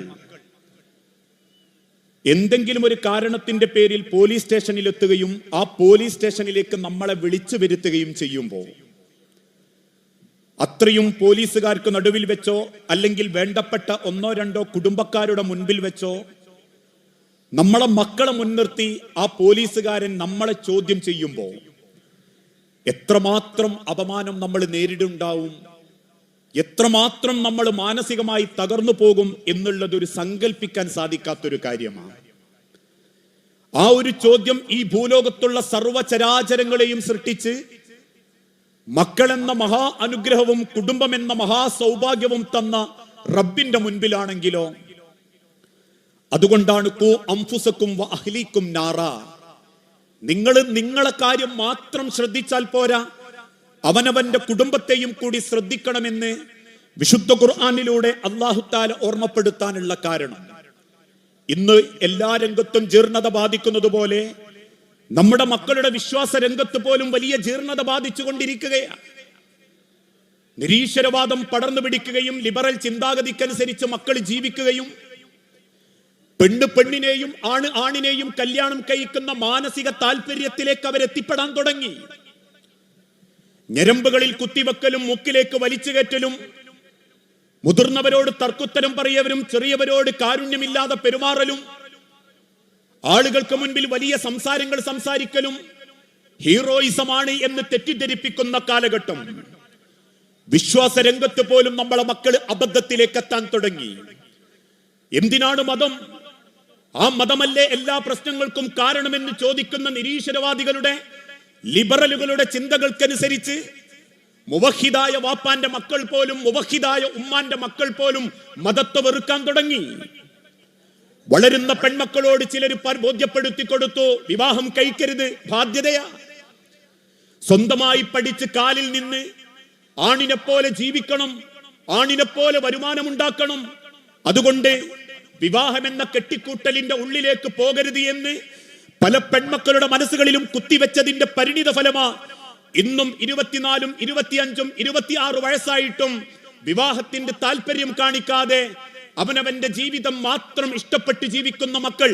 എന്തെങ്കിലും ഒരു കാരണത്തിന്റെ പേരിൽ പോലീസ് സ്റ്റേഷനിൽ എത്തുകയും ആ പോലീസ് സ്റ്റേഷനിലേക്ക് നമ്മളെ വിളിച്ചു വരുത്തുകയും ചെയ്യുമ്പോൾ, അത്രയും പോലീസുകാർക്ക് നടുവിൽ വെച്ചോ അല്ലെങ്കിൽ വേണ്ടപ്പെട്ട 1-2 കുടുംബക്കാരുടെ മുൻപിൽ വെച്ചോ നമ്മളെ മക്കളെ മുൻനിർത്തി ആ പോലീസുകാരൻ നമ്മളെ ചോദ്യം ചെയ്യുമ്പോൾ എത്രമാത്രം അപമാനം നമ്മൾ നേരിടുണ്ടാവും, എത്രമാത്രം നമ്മൾ മാനസികമായി തകർന്നു പോകും എന്നുള്ളതൊരു സങ്കല്പിക്കാൻ സാധിക്കാത്തൊരു കാര്യമാണ്. ആ ഒരു ചോദ്യം ഈ ഭൂലോകത്തുള്ള സർവചരാചരങ്ങളെയും സൃഷ്ടിച്ച് മക്കളെന്ന മഹാ അനുഗ്രഹവും കുടുംബമെന്ന മഹാ സൗഭാഗ്യവും തന്ന റബ്ബിന്റെ മുൻപിലാണെങ്കിലോ. അതുകൊണ്ടാണ് ഖൂ അൻഫുസകും വഅഹ്ലീകും നാറാ, നിങ്ങൾ നിങ്ങളെ കാര്യം മാത്രം ശ്രദ്ധിച്ചാൽ പോരാ, അവനവന്റെ കുടുംബത്തെയും കൂടി ശ്രദ്ധിക്കണമെന്ന് വിശുദ്ധ ഖുർആനിലൂടെ അല്ലാഹു തആല ഓർമ്മപ്പെടുത്താനുള്ള കാരണം, ഇന്ന് എല്ലാ രംഗത്തും ജീർണത ബാധിക്കുന്നത് പോലെ നമ്മുടെ മക്കളുടെ വിശ്വാസ രംഗത്ത് പോലും വലിയ ജീർണത ബാധിച്ചുകൊണ്ടിരിക്കുകയാണ്. നിരീശ്വരവാദം പടർന്നു പിടിക്കുകയും ലിബറൽ ചിന്താഗതിക്കനുസരിച്ച് മക്കൾ ജീവിക്കുകയും പെണ്ണ് പെണ്ണിനെയും ആണ് ആണിനെയും കല്യാണം കഴിക്കുന്ന മാനസിക താല്പര്യത്തിലേക്ക് അവരെത്തിപ്പെടാൻ തുടങ്ങി. ഞരമ്പുകളിൽ കുത്തിവെക്കലും മൂക്കിലേക്ക് വലിച്ചു കയറ്റലും, മുതിർന്നവരോട് തർക്കുത്തരം പറയവരും ചെറിയവരോട് കാരുണ്യമില്ലാതെ പെരുമാറലും, ആളുകൾക്ക് മുൻപിൽ വലിയ സംസാരങ്ങൾ സംസാരിക്കലും ഹീറോയിസമാണ് എന്ന് തെറ്റിദ്ധരിപ്പിക്കുന്ന കാലഘട്ടം. വിശ്വാസ രംഗത്ത് പോലും നമ്മളെ മക്കൾ അബദ്ധത്തിലേക്ക് എത്താൻ തുടങ്ങി. എന്തിനാണ് മതം? ആ മതമല്ലേ എല്ലാ പ്രശ്നങ്ങൾക്കും കാരണമെന്ന് ചോദിക്കുന്ന നിരീശ്വരവാദികളുടെ, ലിബറലുകളുടെ ചിന്തകൾക്കനുസരിച്ച് മുവഹിദായ വാപ്പാന്റെ മക്കൾ പോലും, മുവഹിദായ ഉമ്മാന്റെ മക്കൾ പോലും മതത്തെ വെറുക്കാൻ തുടങ്ങി. വളരുന്ന പെൺമക്കളോട് ചിലർ ബോധ്യപ്പെടുത്തി കൊടുത്തു, വിവാഹം കഴിക്കരുത്, ബാധ്യതയാ. സ്വന്തമായി പഠിച്ച് കാലിൽ നിന്ന് ആണിനെ പോലെ ജീവിക്കണം, ആണിനെ പോലെ വരുമാനമുണ്ടാക്കണം, അതുകൊണ്ട് വിവാഹം എന്ന കെട്ടിക്കൂട്ടലിന്റെ ഉള്ളിലേക്ക് പോകരുത് എന്ന് പല പെൺമക്കളുടെ മനസ്സുകളിലും കുത്തിവെച്ചതിന്റെ പരിണിത ഫലമാ ഇന്നും 24, 25, 26 വയസ്സായിട്ടും വിവാഹത്തിന്റെ താല്പര്യം കാണിക്കാതെ അവനവന്റെ ജീവിതം മാത്രം ഇഷ്ടപ്പെട്ട് ജീവിക്കുന്ന മക്കൾ.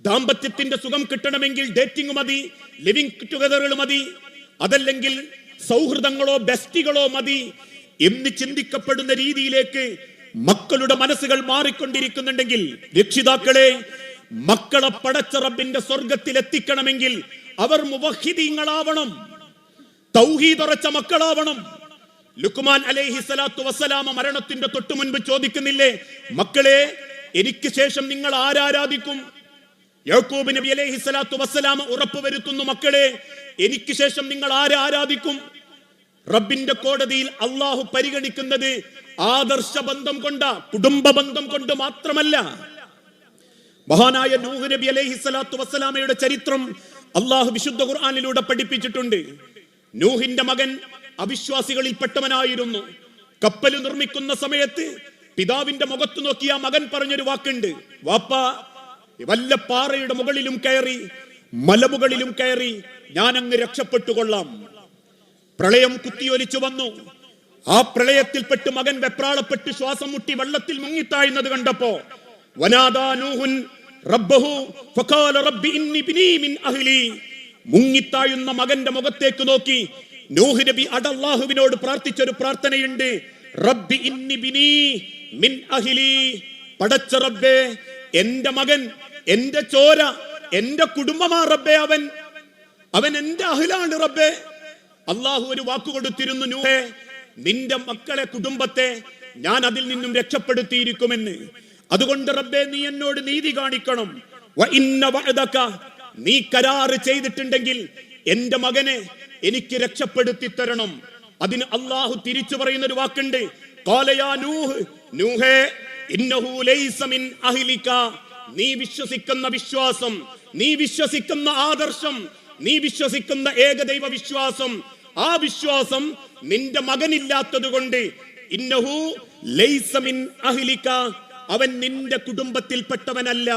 ദാമ്പത്യത്തിന്റെ സുഖം കിട്ടണമെങ്കിൽ ഡേറ്റിംഗ് മതി, ലിവിംഗ് ടുഗദറുകൾ മതി, അതല്ലെങ്കിൽ സൗഹൃദങ്ങളോ ബെസ്റ്റികളോ മതി എന്ന് ചിന്തിക്കപ്പെടുന്ന രീതിയിലേക്ക് മക്കളുടെ മനസ്സുകൾ മാറിക്കൊണ്ടിരിക്കുന്നുണ്ടെങ്കിൽ, രക്ഷിതാക്കളെ, മക്കളെ പടച്ച റബ്ബിന്റെ സ്വർഗത്തിൽ എത്തിക്കണമെങ്കിൽ അവർ മുവഹിദീങ്ങളാവണം, തൗഹീദ് ഉറച്ച മക്കളാവണം. ലുക്മാൻ അലൈഹി സ്വലാത്തു വസ്സലാമ മരണത്തിന്റെ തൊട്ടു മുൻപ് ചോദിക്കുന്നില്ലേ, മക്കളെ എനിക്ക് ശേഷം നിങ്ങൾ ആരാരാധിക്കും? യാക്കൂബ് നബി അലൈഹി സ്വലാത്തു വസ്സലാമ ഉറപ്പുവരുത്തുന്നു, മക്കളെ എനിക്ക് ശേഷം നിങ്ങൾ ആരാധിക്കും? റബ്ബിന്റെ കോടതിയിൽ അള്ളാഹു പരിഗണിക്കുന്നത് ആദർശ ബന്ധം കൊണ്ട്, കുടുംബ ബന്ധം കൊണ്ട് മാത്രമല്ല. മഹാനായ നൂഹ് നബി അലൈഹി സ്വലാത്തു വസ്സലാമയുടെ ചരിത്രം അള്ളാഹു വിശുദ്ധ ഖുർആനിലൂടെ പഠിപ്പിച്ചിട്ടുണ്ട്. നൂഹിന്റെ മകൻ അവിശ്വാസികളിൽ പെട്ടവനായിരുന്നു. കപ്പൽ നിർമ്മിക്കുന്ന സമയത്ത് പിതാവിന്റെ മുഖത്ത് നോക്കി ആ മകൻ പറഞ്ഞൊരു വാക്കുണ്ട്, വാപ്പാ, വല്ല പാറയുടെ മുകളിലും കയറി മലമുകളിലും കയറി ഞാൻ അങ്ങ് രക്ഷപ്പെട്ടുകൊള്ളാം. പ്രളയം കുത്തിയൊലിച്ചു വന്നു. ആ പ്രളയത്തിൽപ്പെട്ട് മകൻ വെപ്രാളപ്പെട്ട് ശ്വാസം മുട്ടി വെള്ളത്തിൽ മുങ്ങിത്താഴുന്നത് കണ്ടപ്പോ വനാദാ നൂഹുൻ റബ്ബഹു ഫഖാല റബ്ബി ഇന്നി ബിനി മിൻ അഹ്ലി, മുങ്ങിത്താഴുന്ന മകന്റെ മുഖത്തേക്ക് നോക്കി നൂഹ് നബി അല്ലാഹുവിനോട് പ്രാർത്ഥിച്ചൊരു പ്രാർത്ഥനയുണ്ട്, റബ്ബി ഇന്നി ബിനി മിൻ അഹ്ലി, പടച്ച റബ്ബേ, എന്റെ മകൻ, എന്റെ ചോര, എന്റെ കുടുംബമാ റബ്ബേ, അവൻ എന്റെ അഹ്ലാണ് റബ്ബേ. അള്ളാഹു ഒരു വാക്ക് കൊടുത്തിരുന്നു, നൂഹേ, നിന്റെ മക്കളെ, കുടുംബത്തെ ഞാൻ അതിൽ നിന്നും രക്ഷപ്പെടുത്തിയിരിക്കുമെന്ന്. അതുകൊണ്ട് റബ്ബേ, നീ എന്നോട് നീതി കാണിക്കണം. നീ കരാറ് ചെയ്തിട്ടുണ്ടെങ്കിൽ എന്റെ മകനെ എനിക്ക് രക്ഷപ്പെടുത്തി തരണം. അതിന് അള്ളാഹു തിരിച്ചു പറയുന്ന ഒരു വാക്കുണ്ട്, നൂഹേ ഇന്നഹു ലൈസ മിൻ അഹ്ലിക, നീ വിശ്വസിക്കുന്ന വിശ്വാസം, നീ വിശ്വസിക്കുന്ന ആദർശം, നീ വിശ്വസിക്കുന്ന ഏകദൈവ വിശ്വാസം, ആ വിശ്വാസം നിന്റെ മകനില്ലാത്തത് കൊണ്ട് ഇന്നഹു ലൈസ മിൻ അഹ്ലിക, അവൻ നിന്റെ കുടുംബത്തിൽപ്പെട്ടവനല്ല.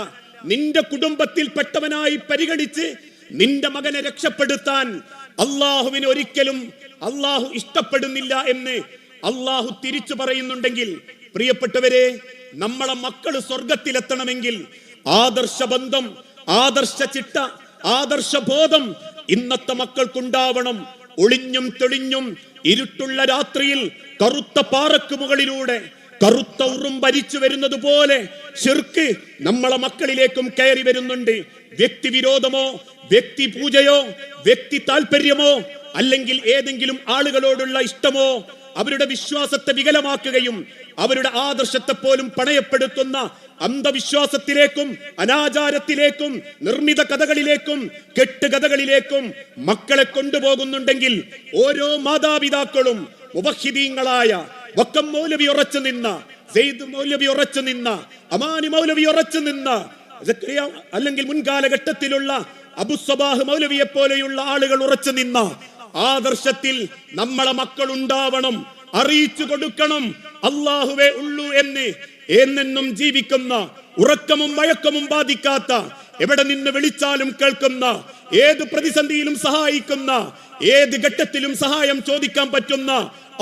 നിന്റെ കുടുംബത്തിൽപ്പെട്ടവനായി പരിഗണിച്ച് നിന്റെ മകനെ രക്ഷപ്പെടുത്താൻ അള്ളാഹുവിന് ഒരിക്കലും അള്ളാഹു ഇഷ്ടപ്പെടുന്നില്ല എന്ന് അള്ളാഹു തിരിച്ചു പറയുന്നുണ്ടെങ്കിൽ, പ്രിയപ്പെട്ടവരെ, നമ്മളെ മക്കള് സ്വർഗത്തിലെത്തണമെങ്കിൽ ആദർശ ബന്ധം, ആദർശ ചിട്ട, ആദർശ ബോധം ഇന്നത്തെ മക്കൾക്കുണ്ടാവണം. ഒളിഞ്ഞും തെളിഞ്ഞും ഇരുട്ടുള്ള രാത്രിയിൽ കറുത്ത പാറക്ക് മുകളിലൂടെ കറുത്ത ഉറുമ്പരിച്ചു വരുന്നത് പോലെ ശിർക്ക് നമ്മളെ മക്കളിലേക്കും കയറി വരുന്നുണ്ട്. വ്യക്തിവിരോധമോ, വ്യക്തി പൂജയോ, വ്യക്തി താല്പര്യമോ, അല്ലെങ്കിൽ ഏതെങ്കിലും ആളുകളോടുള്ള ഇഷ്ടമോ അവരുടെ വിശ്വാസത്തെ വികലമാക്കുകയും അവരുടെ ആദർശത്തെ പോലും പണയപ്പെടുത്തുന്ന അന്ധവിശ്വാസത്തിലേക്കും അനാചാരത്തിലേക്കും നിർമ്മിത കഥകളിലേക്കും കെട്ടുകഥകളിലേക്കും മക്കളെ കൊണ്ടുപോകുന്നുണ്ടെങ്കിൽ ഓരോ മാതാപിതാക്കളും മുവഹിദീങ്ങളായ വക്കം മൗലവി ഉറച്ചു നിന്ന, സെയ്ദ് മൗലവി ഉറച്ചു നിന്ന, അമാനി മൗലവി ഉറച്ചു നിന്ന, അല്ലെങ്കിൽ മുൻകാലഘട്ടത്തിലുള്ള അബുസ്വബാഹ് മൗലവിയെ പോലെയുള്ള ആളുകൾ ഉറച്ചു നിന്ന ആദർശത്തിൽ നമ്മളെ മക്കൾ ഉണ്ടാവണം. അറിയിച്ചു കൊടുക്കണം. അല്ലാഹുവേ ഉള്ളൂ എന്ന് എന്നെന്നും ജീവിക്കുന്ന, ഉറക്കമും മയക്കമും ബാധിക്കാത്ത, എവിടെ നിന്ന് വിളിച്ചാലും കേൾക്കുന്ന, ഏത് പ്രതിസന്ധിയിലും സഹായിക്കുന്ന, ഏത് ഘട്ടത്തിലും സഹായം ചോദിക്കാൻ പറ്റുന്ന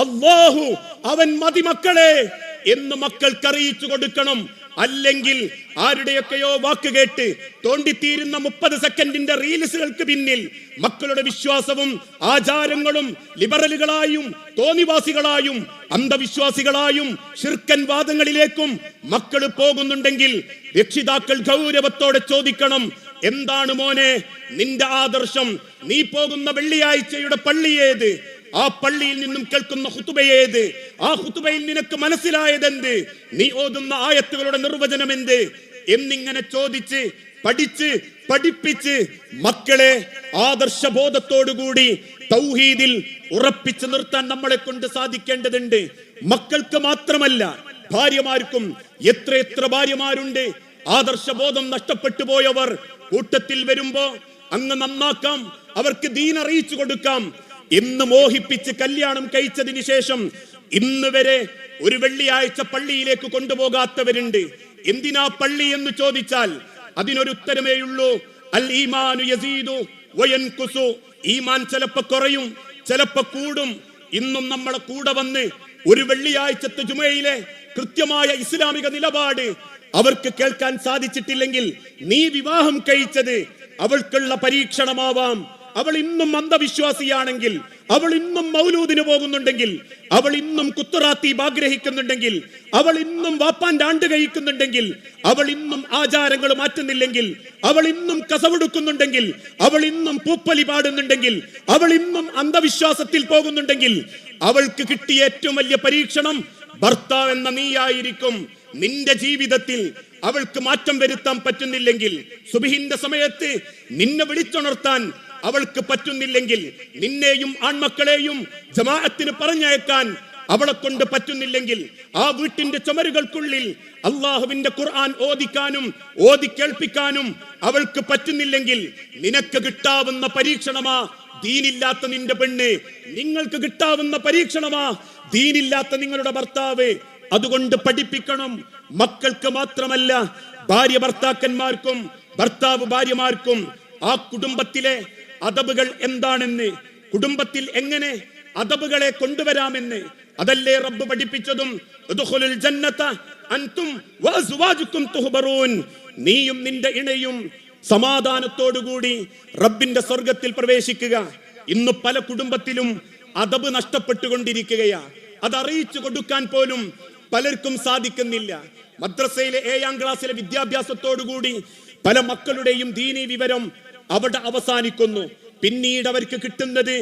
അല്ലാഹു അവൻ മതി മക്കളെ എന്ന് മക്കൾക്ക് അറിയിച്ചു കൊടുക്കണം. അല്ലെങ്കിൽ ആരുടെയൊക്കെയോ വാക്ക് കേട്ട് തോണ്ടിത്തീരുന്ന 30 സെക്കൻഡിന്റെ റീൽസുകൾക്ക് പിന്നിൽ മക്കളുടെ വിശ്വാസവും ആചാരങ്ങളും ലിബറലുകളായും തോന്നിവാസികളായും അന്ധവിശ്വാസികളായും ശിർക്കൻ വാദങ്ങളിലേക്കും മക്കൾ പോകുന്നുണ്ടെങ്കിൽ രക്ഷിതാക്കൾ ഗൗരവത്തോടെ ചോദിക്കണം, എന്താണ് മോനെ നിന്റെ ആദർശം? നീ പോകുന്ന വെള്ളിയാഴ്ചയുടെ പള്ളി ഏത്? ആ പള്ളിയിൽ നിന്നും കേൾക്കുന്ന ഖുതുബയേത്? ആ ഖുതുബയിൽ നിനക്ക് മനസ്സിലായതെന്ത്? നീ ഓതുന്ന ആയത്തുകളുടെ നിർവചനം എന്ത്? എന്നിങ്ങനെ ചോദിച്ച് പഠിച്ച് പഠിപ്പിച്ച് മക്കളെ ആദർശബോധത്തോടുകൂടി തൗഹീദിൽ ഉറപ്പിച്ചു നിർത്താൻ നമ്മളെ കൊണ്ട് സാധിക്കേണ്ടതുണ്ട്. മക്കൾക്ക് മാത്രമല്ല, ഭാര്യമാർക്കും. എത്ര ഭാര്യമാരുണ്ട് ആദർശബോധം നഷ്ടപ്പെട്ടു പോയവർ. കൂട്ടത്തിൽ വരുമ്പോ അങ്ങ് നന്നാക്കാം, അവർക്ക് ദീൻ അറിയിച്ചു കൊടുക്കാം എന്ന് മോഹിപ്പിച്ച് കല്യാണം കഴിച്ചതിന് ശേഷം ഇന്ന് വരെ ഒരു വെള്ളിയാഴ്ച പള്ളിയിലേക്ക് കൊണ്ടുപോകാത്തവരുണ്ട്. എന്തിനാ പള്ളി എന്ന് ചോദിച്ചാൽ അതിനൊരു ഉത്തരമേയുള്ളൂ, അൽ ഈമാനു യസീദു വയൻകുസു. ഈമാൻ ചിലപ്പോ കുറയും, ചിലപ്പോ കൂടും. ഇന്നും നമ്മളെ കൂടെ വന്ന് ഒരു വെള്ളിയാഴ്ചത്തെ ജുമയിലെ കൃത്യമായ ഇസ്ലാമിക നിലപാട് അവർക്ക് കേൾക്കാൻ സാധിച്ചിട്ടില്ലെങ്കിൽ നീ വിവാഹം കഴിച്ചത് അവൾക്കുള്ള പരീക്ഷണമാവാം. അവൾ ഇന്നും അന്ധവിശ്വാസിയാണെങ്കിൽ, അവൾ ഇന്നും മൗലൂദിന് പോകുന്നുണ്ടെങ്കിൽ, അവൾ ഇന്നും കുത്തുറാത്തീബ് ആഗ്രഹിക്കുന്നുണ്ടെങ്കിൽ, അവൾ ഇന്നും വാപ്പാന്റെ ആണ്ട് കഴിക്കുന്നുണ്ടെങ്കിൽ, അവൾ ഇന്നും ആചാരങ്ങൾ മാറ്റുന്നില്ലെങ്കിൽ, അവൾ ഇന്നും കസവെടുക്കുന്നുണ്ടെങ്കിൽ, അവൾ ഇന്നും പൂപ്പലി പാടുന്നുണ്ടെങ്കിൽ, അവൾ ഇന്നും അന്ധവിശ്വാസത്തിൽ പോകുന്നുണ്ടെങ്കിൽ, അവൾക്ക് കിട്ടിയ ഏറ്റവും വലിയ പരീക്ഷണം ഭർത്താവ് എന്ന നീയായിരിക്കും. നിന്റെ ജീവിതത്തിൽ അവൾക്ക് മാറ്റം വരുത്താൻ പറ്റുന്നില്ലെങ്കിൽ, സുബ്ഹിന്റെ സമയത്ത് നിന്നെ വിളിച്ചുണർത്താൻ അവൾക്ക് പറ്റുന്നില്ലെങ്കിൽ, നിന്നെയും ആൺമക്കളെയും ജമാഅത്തിന് പറഞ്ഞയക്കാൻ അവളെ കൊണ്ട് പറ്റുന്നില്ലെങ്കിൽ, ആ വീട്ടിന്റെ ചുമരുകൾക്കുള്ളിൽ അള്ളാഹുവിന്റെ ഖുർആൻ ഓദിക്കാനും ഓതി കേൾപ്പിക്കാനും അവൾക്ക് പറ്റുന്നില്ലെങ്കിൽ, നിനക്ക് കിട്ടാവുന്ന പരീക്ഷണമാ ദീനില്ലാത്ത നിന്റെ പെണ്ണ്. നിങ്ങൾക്ക് കിട്ടാവുന്ന പരീക്ഷണമാ ദീനില്ലാത്ത നിങ്ങളുടെ ഭർത്താവ്. അതുകൊണ്ട് പഠിപ്പിക്കണം. മക്കൾക്ക് മാത്രമല്ല, ഭാര്യ ഭർത്താക്കന്മാർക്കും ഭർത്താവ് ഭാര്യമാർക്കും ആ കുടുംബത്തിലെ അദബുകൾ എന്താണെന്ന്, കുടുംബത്തിൽ എങ്ങനെ അദബുകളെ കൊണ്ടുവരാമെന്ന് അതല്ലേ റബ്ബ് പഠിപ്പിച്ചതും. ഉദ്ഖുലുൽ ജന്നത അൻതും വഅസ്വാജുകും തുഹ്ബറൂൻ. നീയും നിന്റെ ഇണയും സമാധാനത്തോടുകൂടി റബ്ബിന്റെ സ്വർഗത്തിൽ പ്രവേശിക്കുക. ഇന്ന് പല കുടുംബത്തിലും അദബ് നഷ്ടപ്പെട്ടുകൊണ്ടിരിക്കുകയാ. അതറിയിച്ചു കൊടുക്കാൻ പോലും പലർക്കും സാധിക്കുന്നില്ല. മദ്രസയിലെ 7ാം ക്ലാസ്സിലെ വിദ്യാഭ്യാസത്തോടുകൂടി പല മക്കളുടെയും ദീനീ വിവരം അവിടെ അവസാനിക്കുന്നു. പിന്നീട് അവർക്ക് കിട്ടുന്നത്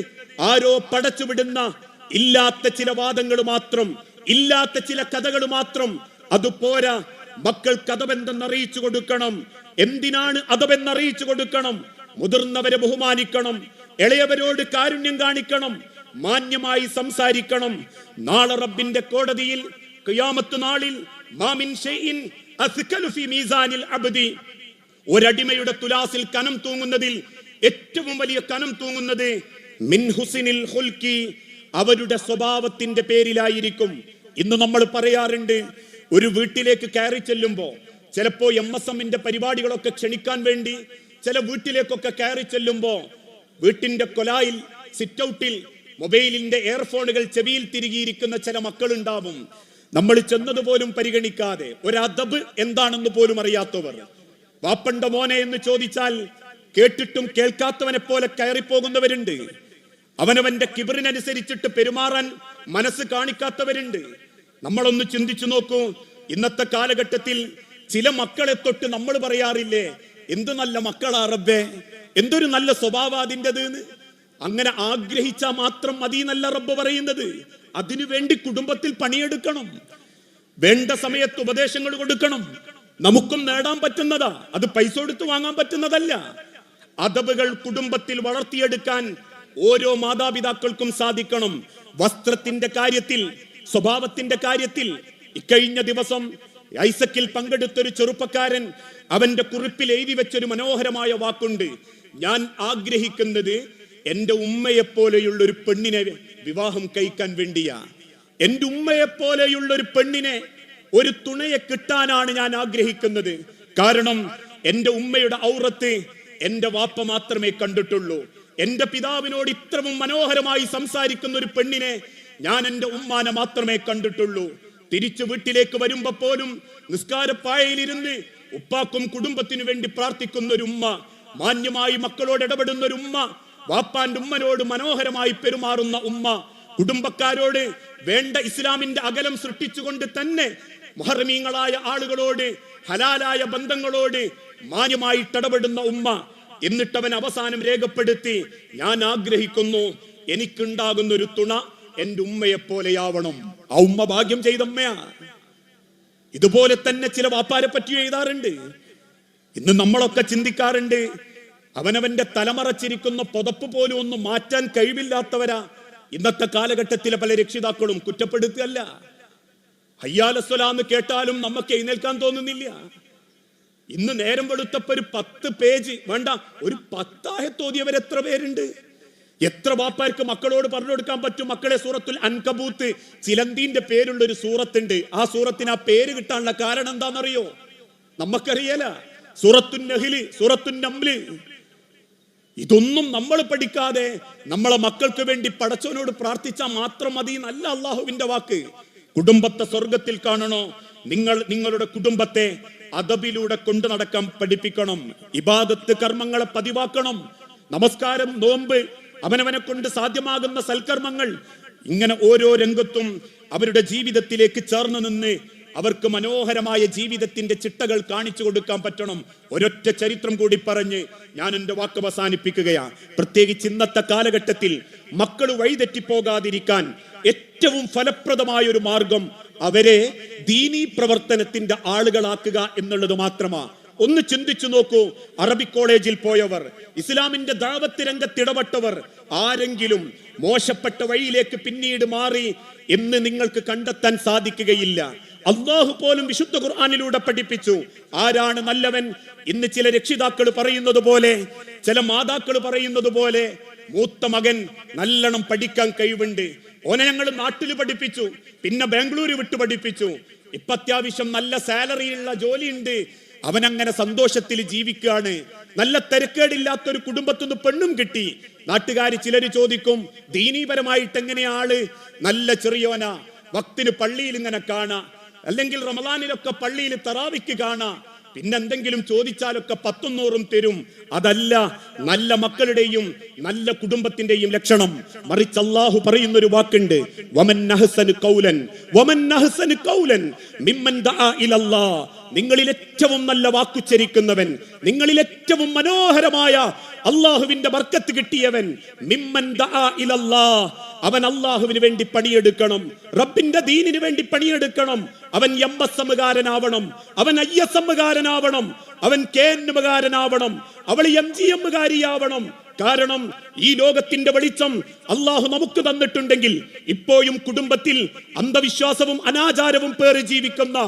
ആരോ പടച്ചുവിടുന്ന ഇല്ലാത്ത ചില വാദങ്ങൾ മാത്രം, ഇല്ലാത്ത ചില കഥകൾ മാത്രം. അതുപോരാ, മക്കൾക്ക് അദബെന്തെന്ന് അറിയിച്ചു കൊടുക്കണം. എന്തിനാണ് അദബെന്ന് അറിയിച്ചു കൊടുക്കണം? മുതിർന്നവരെ ബഹുമാനിക്കണം, ഇളയവരോട് കാരുണ്യം കാണിക്കണം, മാന്യമായി സംസാരിക്കണം. നാളെ റബ്ബിന്റെ കോടതിയിൽ ഖിയാമത്ത് നാളിൽ മാമിൻ ഷൈഇൻ അസ്കലു ഫീ മീസാനിൽ അബ്ദി, ഒരടിമയുടെ തുലാസിൽ കനം തൂങ്ങുന്നതിൽ ഏറ്റവും വലിയ കനം തൂങ്ങുന്നത് മിൻ ഹുസ്നിൽ ഖുൽഖി, അവരുടെ സ്വഭാവത്തിന്റെ പേരിലായിരിക്കും. ഇന്ന് നമ്മൾ പറയാറുണ്ട്, ഒരു വീട്ടിലേക്ക് കയറി ചെല്ലുമ്പോ ചിലപ്പോ MSMന്റെ പരിപാടികളൊക്കെ ക്ഷണിക്കാൻ വേണ്ടി ചില വീട്ടിലേക്കൊക്കെ കയറി ചെല്ലുമ്പോ വീട്ടിന്റെ കൊലായിൽ സിറ്റൗട്ടിൽ മൊബൈലിന്റെ എയർഫോണുകൾ ചെവിയിൽ തിരികിയിരിക്കുന്ന ചില മക്കളുണ്ടാവും. നമ്മൾ ചെന്നതുപോലും പരിഗണിക്കാതെ, ഒരു അദബ് എന്താണെന്ന് പോലും അറിയാത്തവർ. വാപ്പണ്ട മോനെ എന്ന് ചോദിച്ചാൽ കേട്ടിട്ടും കേൾക്കാത്തവനെ പോലെ കയറിപ്പോകുന്നവരുണ്ട്. അവനവന്റെ കിബറിനനുസരിച്ചിട്ട് പെരുമാറാൻ മനസ്സ് കാണിക്കാത്തവരുണ്ട്. നമ്മളൊന്ന് ചിന്തിച്ചു നോക്കൂ. ഇന്നത്തെ കാലഘട്ടത്തിൽ ചില മക്കളെ തൊട്ട് നമ്മൾ പറയാറില്ലേ, എന്ത് നല്ല മക്കളാ റബ്ബേ, എന്തൊരു നല്ല സ്വഭാവം അതിൻ്റെത്. അങ്ങനെ ആഗ്രഹിച്ചാൽ മാത്രം മതി എന്നല്ല റബ്ബ് പറയുന്നത്. അതിനുവേണ്ടി കുടുംബത്തിൽ പണിയെടുക്കണം, വേണ്ട സമയത്ത് ഉപദേശങ്ങൾ കൊടുക്കണം. നമുക്കും നേടാൻ പറ്റുന്നതാ, അത് പൈസ കൊടുത്ത് വാങ്ങാൻ പറ്റുന്നതല്ല. അദബുകൾ കുടുംബത്തിൽ വളർത്തിയെടുക്കാൻ ഓരോ മാതാപിതാക്കൾക്കും സാധിക്കണം. വസ്ത്രത്തിന്റെ കാര്യത്തിൽ, സ്വഭാവത്തിന്റെ കാര്യത്തിൽ ഇക്കഴിഞ്ഞ ദിവസം ഐസക്കിൽ പങ്കെടുത്തൊരു ചെറുപ്പക്കാരൻ അവന്റെ കുറിപ്പിൽ എഴുതി വെച്ചൊരു മനോഹരമായ വാക്കുണ്ട്. ഞാൻ ആഗ്രഹിക്കുന്നത് എന്റെ ഉമ്മയെപ്പോലെയുള്ള ഒരു പെണ്ണിനെ വിവാഹം കഴിക്കാൻ വേണ്ടിയാ. എന്റെ ഉമ്മയെ പോലെയുള്ള ഒരു പെണ്ണിനെ, ഒരു തുണയെ കിട്ടാനാണ് ഞാൻ ആഗ്രഹിക്കുന്നത്. കാരണം എന്റെ ഉമ്മയുടെ ഔറത്ത് എന്റെ വാപ്പ മാത്രമേ കണ്ടിട്ടുള്ളൂ. എന്റെ പിതാവിനോട് ഇത്രയും മനോഹരമായി സംസാരിക്കുന്ന ഒരു പെണ്ണിനെ ഞാൻ എന്റെ ഉമ്മാനെ മാത്രമേ കണ്ടിട്ടുള്ളൂ. തിരിച്ചു വീട്ടിലേക്ക് വരുമ്പോ പോലും നിസ്കാരപ്പായയിലിരുന്ന് ഉപ്പാക്കും കുടുംബത്തിനു വേണ്ടി പ്രാർത്ഥിക്കുന്ന ഒരു ഉമ്മ, മാന്യമായി മക്കളോട് ഇടപെടുന്ന ഒരു ഉമ്മ, വാപ്പാന്റെ ഉമ്മനോട് മനോഹരമായി പെരുമാറുന്ന ഉമ്മ, കുടുംബക്കാരോട് വേണ്ട ഇസ്ലാമിന്റെ അകലം സൃഷ്ടിച്ചുകൊണ്ട് തന്നെ മുഹറമീങ്ങളായ ആളുകളോട് ഹലാലായ ബന്ധങ്ങളോട് മാന്യമായി ഇടപെടുന്ന ഉമ്മ. എന്നിട്ടവൻ അവസാനം രേഖപ്പെടുത്തി, ഞാൻ ആഗ്രഹിക്കുന്നു എനിക്കുണ്ടാകുന്ന ഒരു തുണ എന്റെ ഉമ്മയെ പോലെയാവണം. ആ ഉമ്മ ഭാഗ്യം ചെയ്തമ്മയാ. ഇതുപോലെ തന്നെ ചില വാപ്പാരെ പറ്റി എഴുതാറുണ്ട്. ഇന്ന് നമ്മളൊക്കെ ചിന്തിക്കാറുണ്ട്, അവനവന്റെ തലമറച്ചിരിക്കുന്ന പുതപ്പ് പോലും ഒന്ന് മാറ്റാൻ കഴിവില്ലാത്തവരാ ഇന്നത്തെ കാലഘട്ടത്തിലെ പല രക്ഷിതാക്കളും. കുറ്റപ്പെടുത്തുകയല്ല, ഹയ്യാലസ്വലാന്ന് കേട്ടാലും നമുക്ക് എഴുന്നേൽക്കാൻ തോന്നുന്നില്ല. ഇന്ന് നേരം വെളുത്തപ്പോ ഒരു 10 പേജ് വേണ്ട, ഒരു 10 ആയത്തോതിയവർ എത്ര പേരുണ്ട്? എത്ര വാപ്പാർക്ക് മക്കളോട് പറഞ്ഞു കൊടുക്കാൻ പറ്റും? മക്കളെ, സൂറത്തുൽ അൻകബൂത്ത്, ചിലന്തിന്റെ പേരുള്ള ഒരു സൂറത്തുണ്ട്. ആ സൂറത്തിന് ആ പേര് കിട്ടാനുള്ള കാരണം എന്താണെന്നറിയോ? നമുക്കറിയല. സൂറത്തുൻ നഹ്ല്, സൂറത്തുൻ നംല്, ഇതൊന്നും നമ്മൾ പഠിക്കാതെ നമ്മളെ മക്കൾക്ക് വേണ്ടി പടച്ചവനോട് പ്രാർത്ഥിച്ചാൽ മാത്രം മതി എന്നല്ല അള്ളാഹുവിന്റെ വാക്ക്. കുടുംബത്തെ സ്വർഗത്തിൽ കാണണോ? നിങ്ങളുടെ കുടുംബത്തെ അദബിലൂടെ കൊണ്ടു നടക്കാൻ പഠിപ്പിക്കണം. ഇബാദത്ത് കർമ്മങ്ങളെ പതിവാക്കണം. നമസ്കാരം, നോമ്പ്, അവനവനെ കൊണ്ട് സാധ്യമാകുന്ന സൽക്കർമ്മങ്ങൾ, ഇങ്ങനെ ഓരോ രംഗത്തും അവരുടെ ജീവിതത്തിലേക്ക് ചേർന്ന് നിന്ന് അവർക്ക് മനോഹരമായ ജീവിതത്തിന്റെ ചിട്ടകൾ കാണിച്ചു കൊടുക്കാൻ പറ്റണം. ഒരൊറ്റ ചരിത്രം കൂടി പറഞ്ഞ് ഞാൻ എന്റെ വാക്ക് അവസാനിപ്പിക്കുകയാണ്. പ്രത്യേകിച്ച് ഇന്നത്തെ കാലഘട്ടത്തിൽ മക്കൾ വഴിതെറ്റിപ്പോകാതിരിക്കാൻ ഏറ്റവും ഫലപ്രദമായ ഒരു മാർഗം അവരെ ദീനീ പ്രവർത്തനത്തിന്റെ ആളുകളാക്കുക എന്നുള്ളത് മാത്രമാണ്. ഒന്ന് ചിന്തിച്ചു നോക്കൂ. അറബിക് കോളേജിൽ പോയവർ, ഇസ്ലാമിന്റെ ദാവത്ത് രംഗത്തിടപെട്ടവർ ആരെങ്കിലും മോശപ്പെട്ട വഴിയിലേക്ക് പിന്നീട് മാറി എന്ന് നിങ്ങൾക്ക് കണ്ടെത്താൻ സാധിക്കുകയില്ല. അല്ലാഹു പോലും വിശുദ്ധ ഖുർആനിലൂടെ പഠിപ്പിച്ചു ആരാണ് നല്ലവൻ. ഇന്ന് ചില രക്ഷിതാക്കൾ പറയുന്നത് പോലെ, ചില മാതാക്കൾ പറയുന്നത് പോലെ, മൂത്ത മകൻ നല്ലോണം പഠിക്കാൻ കഴിവുണ്ട്, ഓനെ ഞങ്ങൾ നാട്ടിൽ പഠിപ്പിച്ചു, പിന്നെ ബാംഗ്ലൂര് വിട്ട് പഠിപ്പിച്ചു, ഇപ്പൊ അത്യാവശ്യം നല്ല സാലറിയുള്ള ജോലിയുണ്ട്, അവനങ്ങനെ സന്തോഷത്തിൽ ജീവിക്കുകയാണ്, നല്ല തിരക്കേടില്ലാത്തൊരു കുടുംബത്തുനിന്ന് പെണ്ണും കിട്ടി. നാട്ടുകാർ ചിലര് ചോദിക്കും, ദീനീപരമായിട്ട് എങ്ങനെയാള്? നല്ല ചെറിയോന, വക്തിന് പള്ളിയിൽ ഇങ്ങനെ കാണാ, അല്ലെങ്കിൽ റമദാനിലൊക്കെ പള്ളിയിൽ തറാവിക്ക് കാണാ, പിന്നെന്തെങ്കിലും ചോദിച്ചാലൊക്കെ 100-100 തരും. അതല്ല നല്ല മക്കളുടെയും നല്ല കുടുംബത്തിന്റെയും ലക്ഷണം. മറിച്ച് അല്ലാഹു പറയുന്ന ഒരു വാക്കുണ്ട്, വമൻ അഹ്സനു ഖൗലൻ വമൻ അഹ്സനു ഖൗലൻ മിമ്മൻ ദഅ ഇലല്ലാഹ്. നിങ്ങളിൽ ഏറ്റവും നല്ല വാക്കുച്ചരിക്കുന്നവൻ, നിങ്ങളിൽ ഏറ്റവും മനോഹരമായ അള്ളാഹുവിന്റെ ബർക്കത്ത് കിട്ടിയവൻ, മിമ്മൻ ദഅ ഇലല്ലാഹ്, അവൻ അള്ളാഹുവിന് വേണ്ടി പണിയെടുക്കണം, റബ്ബിന്റെ ദീനിന് വേണ്ടി പണിയെടുക്കണം. അവൻ എംഎസ്എമ്മുകാരനാവണം, അവൻ ISMകാരനാവണം, അവൻ KNMകാരനാവണം, അവൾ MGMകാരിയാവണം. കാരണം ഈ ലോകത്തിന്റെ വെളിച്ചം അള്ളാഹു നമുക്ക് തന്നിട്ടുണ്ടെങ്കിൽ ഇപ്പോഴും കുടുംബത്തിൽ അന്ധവിശ്വാസവും അനാചാരവും പേറി ജീവിക്കുന്ന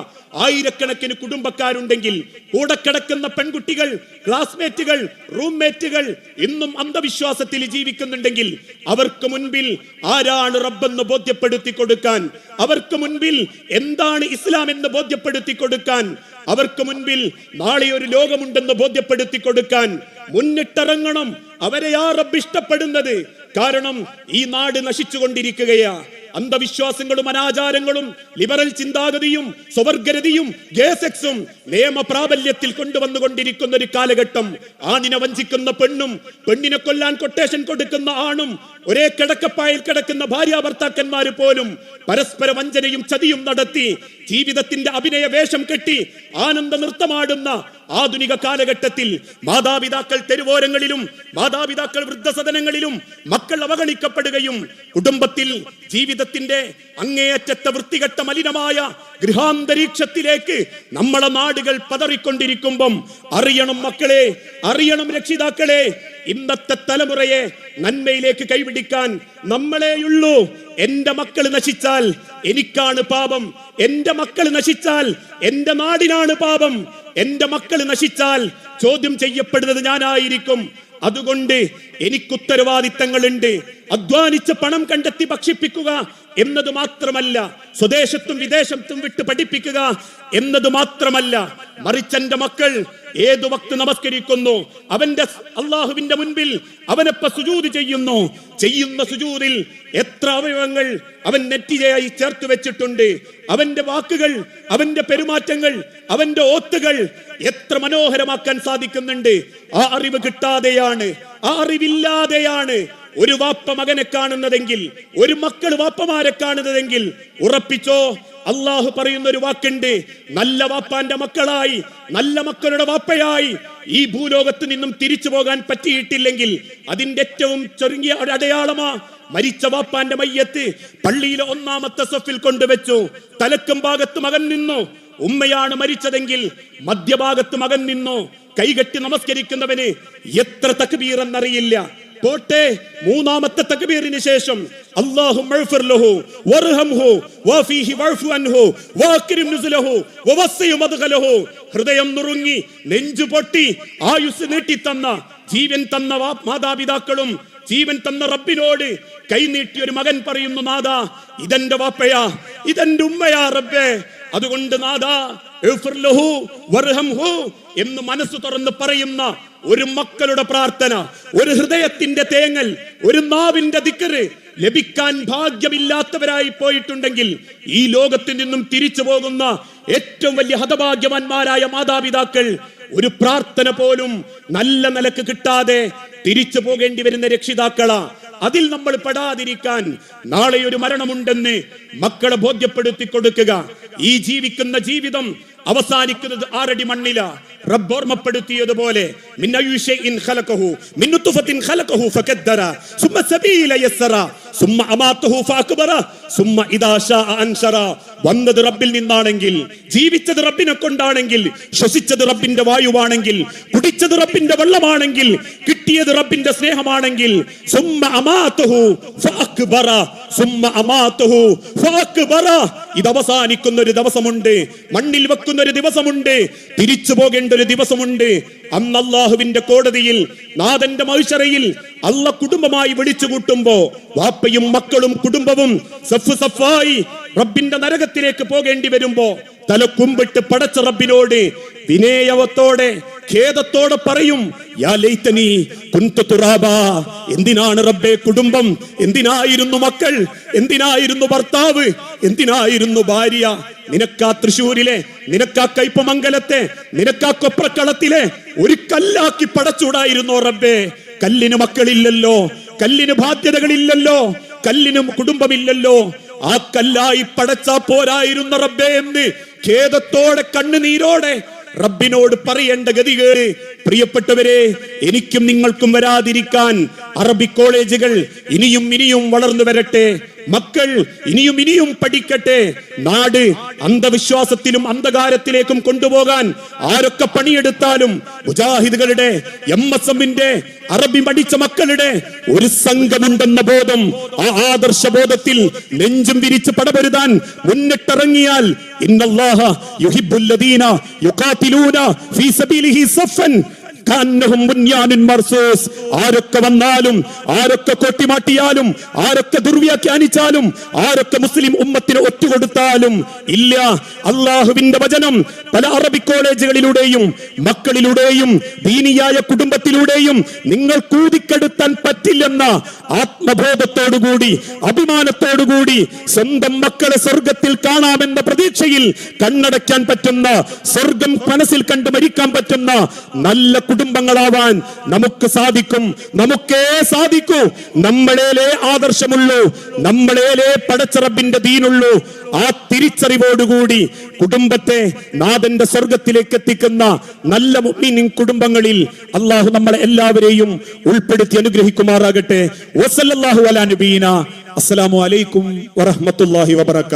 ആയിരക്കണക്കിന് കുടുംബക്കാരുണ്ടെങ്കിൽ, കൂടെ കിടക്കുന്ന പെൺകുട്ടികൾ, ക്ലാസ്മേറ്റുകൾ, റൂംമേറ്റുകൾ ഇന്നും അന്ധവിശ്വാസത്തിൽ ജീവിക്കുന്നുണ്ടെങ്കിൽ അവർക്ക് മുൻപിൽ ആരാണ് റബ്ബെന്ന് ബോധ്യപ്പെടുത്തി കൊടുക്കാൻ, അവർക്ക് മുൻപിൽ എന്താണ് ഇസ്ലാം എന്ന് ബോധ്യപ്പെടുത്തി കൊടുക്കാൻ, അവർക്ക് മുൻപിൽ നാളെ ഒരു ലോകമുണ്ടെന്ന് ബോധ്യപ്പെടുത്തി കൊടുക്കാൻ മുന്നിട്ടിറങ്ങണം. അവരെയാ റബ്ബ് ഇഷ്ടപ്പെടുന്നത്. കാരണം ഈ നാട് നശിച്ചുകൊണ്ടിരിക്കുകയാ. അന്ധവിശ്വാസങ്ങളും അനാചാരങ്ങളും ലിബറൽ ചിന്താഗതിയും സ്വവർഗരതിയും ഗേസെക്സും നിയമപ്രാബല്യത്തിൽ കൊണ്ടുവന്നുകൊണ്ടിരിക്കുന്ന ഒരു കാലഘട്ടം. ആണിനെ വഞ്ചിക്കുന്ന പെണ്ണും പെണ്ണിനെ കൊല്ലാൻ കൊട്ടേഷൻ കൊടുക്കുന്ന ആണും ഒരേ കിടക്കപ്പായിൽ കിടക്കുന്ന ഭാര്യ ഭർത്താക്കന്മാര് പോലും പരസ്പര വഞ്ചനയും ചതിയും നടത്തി ജീവിതത്തിന്റെ അഭിനയ വേഷം കെട്ടി ആനന്ദ നൃത്തമാടുന്ന ആധുനിക കാലഘട്ടത്തിൽ മാതാപിതാക്കൾ തെരുവോരങ്ങളിലും മാതാപിതാക്കൾ വൃദ്ധസദനങ്ങളിലും മക്കൾ അവഗണിക്കപ്പെടുകയും കുടുംബത്തിൽ ജീവിതത്തിന്റെ അങ്ങേയറ്റത്തെ വൃത്തികെട്ട മലിനമായ ഗൃഹാന്തരീക്ഷത്തിലേക്ക് നമ്മളെ നാടുകൾ പതറിക്കൊണ്ടിരിക്കുമ്പം അറിയണം മക്കളെ, അറിയണം രക്ഷിതാക്കളെ, ഇന്നത്തെ തലമുറയെ നന്മയിലേക്ക് കൈപിടിക്കാൻ നമ്മളെയുള്ളൂ. എന്റെ മക്കൾ നശിച്ചാൽ എനിക്കാണ് പാപം, എന്റെ മക്കൾ നശിച്ചാൽ എന്റെ നാടിനാണ് പാപം, എന്റെ മക്കൾ നശിച്ചാൽ ചോദ്യം ചെയ്യപ്പെടുന്നത് ഞാനായിരിക്കും. അതുകൊണ്ട് എനിക്ക് ഉത്തരവാദിത്തങ്ങളുണ്ട്. അധ്വാനിച്ച് പണം കണ്ടെത്തി ഭക്ഷിപ്പിക്കുക എന്നത് മാത്രമല്ല, സ്വദേശത്തും വിദേശത്തും വിട്ട് പഠിപ്പിക്കുക എന്നത് മാത്രമല്ല, മറിച്ച് എന്റെ മക്കൾ ഏതു വക്ത് നമസ്കരിക്കുന്നു, അവന്റെ അള്ളാഹുവിന്റെ മുൻപിൽ അവനൊപ്പം സുജൂദ് ചെയ്യുന്ന സുജൂദിൽ എത്ര അവയവങ്ങൾ അവൻ നെറ്റിയായി ചേർത്ത് വെച്ചിട്ടുണ്ട്, അവന്റെ വാക്കുകൾ, അവന്റെ പെരുമാറ്റങ്ങൾ, അവന്റെ ഓത്തുകൾ എത്ര മനോഹരമാക്കാൻ സാധിക്കുന്നുണ്ട്. ആ അറിവ് കിട്ടാതെയാണ്, ആ അറിവില്ലാതെയാണ് ഒരു വാപ്പ മകനെ കാണുന്നതെങ്കിൽ, ഒരു മക്കൾ വാപ്പമാരെ കാണുന്നതെങ്കിൽ ഉറപ്പിച്ചോ, അള്ളാഹു പറയുന്ന ഒരു വാക്കുണ്ട്, നല്ല വാപ്പാന്റെ മക്കളായി, നല്ല മക്കളുടെ വാപ്പയായി ഈ ഭൂലോകത്ത് നിന്നും തിരിച്ചു പോകാൻ പറ്റിയിട്ടില്ലെങ്കിൽ അതിന്റെ ഏറ്റവും ചെറിയ ഒരു അടയാളമാ മരിച്ച വാപ്പാന്റെ മയ്യത്ത് പള്ളിയിലെ ഒന്നാമത്തെ സഫിൽ കൊണ്ടുവച്ചു. തലക്കും ഭാഗത്ത് മകൻ നിന്നു. ഉമ്മയാണ് മരിച്ചതെങ്കിൽ മധ്യഭാഗത്ത് മകൻ നിന്നു. കൈകെട്ടി നമസ്കരിക്കുന്നവന് എത്ര തക്ബീർ എന്നറിയില്ല. പോട്ടെ, മൂന്നാമത്തെ തക്ബീറിന് ശേഷം അല്ലാഹുമ്മ ഇഗ്ഫിർ ലഹു വർഹംഹു വഫീഹി വഅഫു അൻഹു വഅക്രിം നുസുലഹു വവസ്സി മദ്ഖലഹു. ഹൃദയം നുറുങ്ങി, നെഞ്ചു പൊട്ടി, ആയുസ് നീട്ടിത്തന്ന, ജീവൻ തന്ന മാതാപിതാക്കളും ജീവൻ തന്ന റബ്ബിനോട് കൈനീട്ടി ഒരു മകൻ പറയുന്നു, നാദാ ഇതെന്റെ വാപ്പയാ, ഇതെന്റെ ഉമ്മയാ റബ്ബേ, അതുകൊണ്ട് നാദാ ഇഗ്ഫിർ ലഹു വർഹംഹു എന്ന് മനസ്സ് തുറന്ന് പറയുന്ന ഒരു മക്കളുടെ പ്രാർത്ഥന, ഒരു ഹൃദയത്തിന്റെ തേങ്ങൽ, ഒരു നാവിന്റെ ദിക്റ് ലഭിക്കാൻ ഭാഗ്യമില്ലാത്തവരായി പോയിട്ടുണ്ടെങ്കിൽ ഈ ലോകത്തിൽ നിന്നും തിരിച്ചു പോകുന്ന ഏറ്റവും വലിയ ഹതഭാഗ്യവാന്മാരായ മാതാപിതാക്കൾ ഒരു പ്രാർത്ഥന പോലും നല്ല നിലക്ക് കിട്ടാതെ തിരിച്ചു പോകേണ്ടി വരുന്ന രക്ഷിതാക്കളാ. അതിൽ നമ്മൾ പെടാതിരിക്കാൻ നാളെ ഒരു മരണമുണ്ടെന്ന് മക്കളെ ബോധ്യപ്പെടുത്തി കൊടുക്കുക. ഈ ജീവിക്കുന്ന ജീവിതം അവസാനിക്കുന്നത് 6 അടി മണ്ണില. റബ്ബ് ഓർമ്മപ്പെടുത്തിയതുപോലെ വന്നത് റബ്ബിൽ നിന്നാണെങ്കിൽ, ജീവിച്ചത് റബ്ബിനെ കൊണ്ടാണെങ്കിൽ, ശ്വസിച്ചത് റബ്ബിന്റെ വായുവാണെങ്കിൽ, കുടിച്ചത് റബ്ബിന്റെ വെള്ളമാണെങ്കിൽ, കിട്ടിയത് റബ്ബിന്റെ സ്നേഹമാണെങ്കിൽ, ഇത് അവസാനിക്കുന്ന ഒരു ദിവസമുണ്ട്, മണ്ണിൽ വെക്കുന്ന ഒരു ദിവസമുണ്ട്, തിരിച്ചു പോകേണ്ട ഒരു ദിവസമുണ്ട്. അന്ന് അല്ലാഹുവിന്റെ കോടതിയിൽ, നാഥന്റെ മഹ്ശറയിൽ അല്ലാഹ് കുടുംബമായി വിളിച്ചു കൂട്ടുമ്പോ വാപ്പയും മക്കളും കുടുംബവും സഫ് സഫായി റബ്ബിന്റെ നരകത്തിലേക്ക് പോകേണ്ടി വരുമ്പോ തലക്കുമ്പിട്ട് പടച്ച റബ്ബിനോട് വിനയവത്തോടെ ഖേദത്തോടെ പറയും, യാ ലൈതനി കുൻതു തുറാബ. എന്തിനാണ് റബ്ബേ കുടുംബം? എന്തിനായിരുന്നു മക്കൾ? എന്തിനായിരുന്നു ഭർത്താവ്? എന്തിനായിരുന്നു ഭാര്യ? നിനക്കാ തൃശ്ശൂരിലെ, നിനക്കാ കയ്പമംഗലത്തെ, നിനക്കാ കൊപ്രക്കളത്തിലെ ഒരു കല്ലാക്കി പടച്ചൂടായിരുന്നോ റബ്ബേ? കല്ലിന് മക്കളില്ലല്ലോ, കല്ലിന് ബാധ്യതകളില്ലല്ലോ, കല്ലിന് കുടുംബമില്ലല്ലോ. ആ കല്ലായി പടച്ചാ പോരായിരുന്ന റബ്ബേ എന്ന് ഖേദത്തോടെ കണ്ണുനീരോടെ റബ്ബിനോട് പറയേണ്ട ഗതികേട്. പ്രിയപ്പെട്ടവരെ, എനിക്കും നിങ്ങൾക്കും വരാതിരിക്കാൻ അറബിക് കോളേജുകൾ ഇനിയും വളർന്നു വരട്ടെ, മക്കൾ ഇനിയും പഠിക്കട്ടെ. നാട് അന്ധവിശ്വാസത്തിലും അന്ധകാരത്തിലേക്കും കൊണ്ടുപോകാൻ ആരൊക്കെ പണിയെടുത്താലും മുജാഹിദുകളുടെ, MSMന്റെ, അറബി പഠിച്ച മക്കളുടെ ഒരു സംഘമുണ്ടെന്ന ബോധം, ആ ആദർശ ബോധത്തിൽ നെഞ്ചും വിരിച്ച് പടപൊരുതാൻ മുന്നിട്ടിറങ്ങിയാൽ ഇന്നല്ലാഹ യുഹിബ്ബുല്ലദീന യുഖാതിലൂന ഫീ സബീലിഹി സഫൻ ആരൊക്കെ വന്നാലും, ആരൊക്കെ കൊട്ടിമാട്ടിയാലും, ആരൊക്കെ ദുർവ്യാഖ്യാനിച്ചാലും, ആരൊക്കെ മുസ്ലിം ഉമ്മത്തിന് ഒറ്റുകൊടുത്താലും ഇല്ല, അള്ളാഹുവിന്റെ വചനം പല അറബിക് കോളേജുകളിലൂടെയും മക്കളിലൂടെയും ദീനിയായ കുടുംബത്തിലൂടെയും നിങ്ങൾ കൂതിക്കെടുത്താൻ പറ്റില്ലെന്ന ആത്മബോധത്തോടുകൂടി, അഭിമാനത്തോടുകൂടി സ്വന്തം മക്കളെ സ്വർഗത്തിൽ കാണാമെന്ന പ്രതീക്ഷയിൽ കണ്ണടയ്ക്കാൻ പറ്റുന്ന, സ്വർഗം മനസ്സിൽ കണ്ട് മരിക്കാൻ പറ്റുന്ന നല്ല കുടുംബങ്ങളാവാൻ നമുക്ക് സാധിക്കും. നമുക്കേ സാധിക്കൂ. നമ്മളേലേ ആദർശമുള്ളൂ, നമ്മളേലേ പടച്ച റബ്ബിന്റെ ദീനുള്ളൂ. ആ തിരിച്ചറിവോടുകൂടി കുടുംബത്തെ നാഥന്റെ സ്വർഗത്തിലേക്ക് എത്തിക്കുന്ന നല്ല മുഅ്മിനീൻ കുടുംബങ്ങളിൽ അല്ലാഹു നമ്മളെ എല്ലാവരെയും ഉൾപ്പെടുത്തി അനുഗ്രഹിക്കുമാറാകട്ടെ. വസല്ലല്ലാഹു അലാ നബീന. അസ്സലാമു അലൈക്കും വറഹ്മത്തുള്ളാഹി വബറകാതുഹു.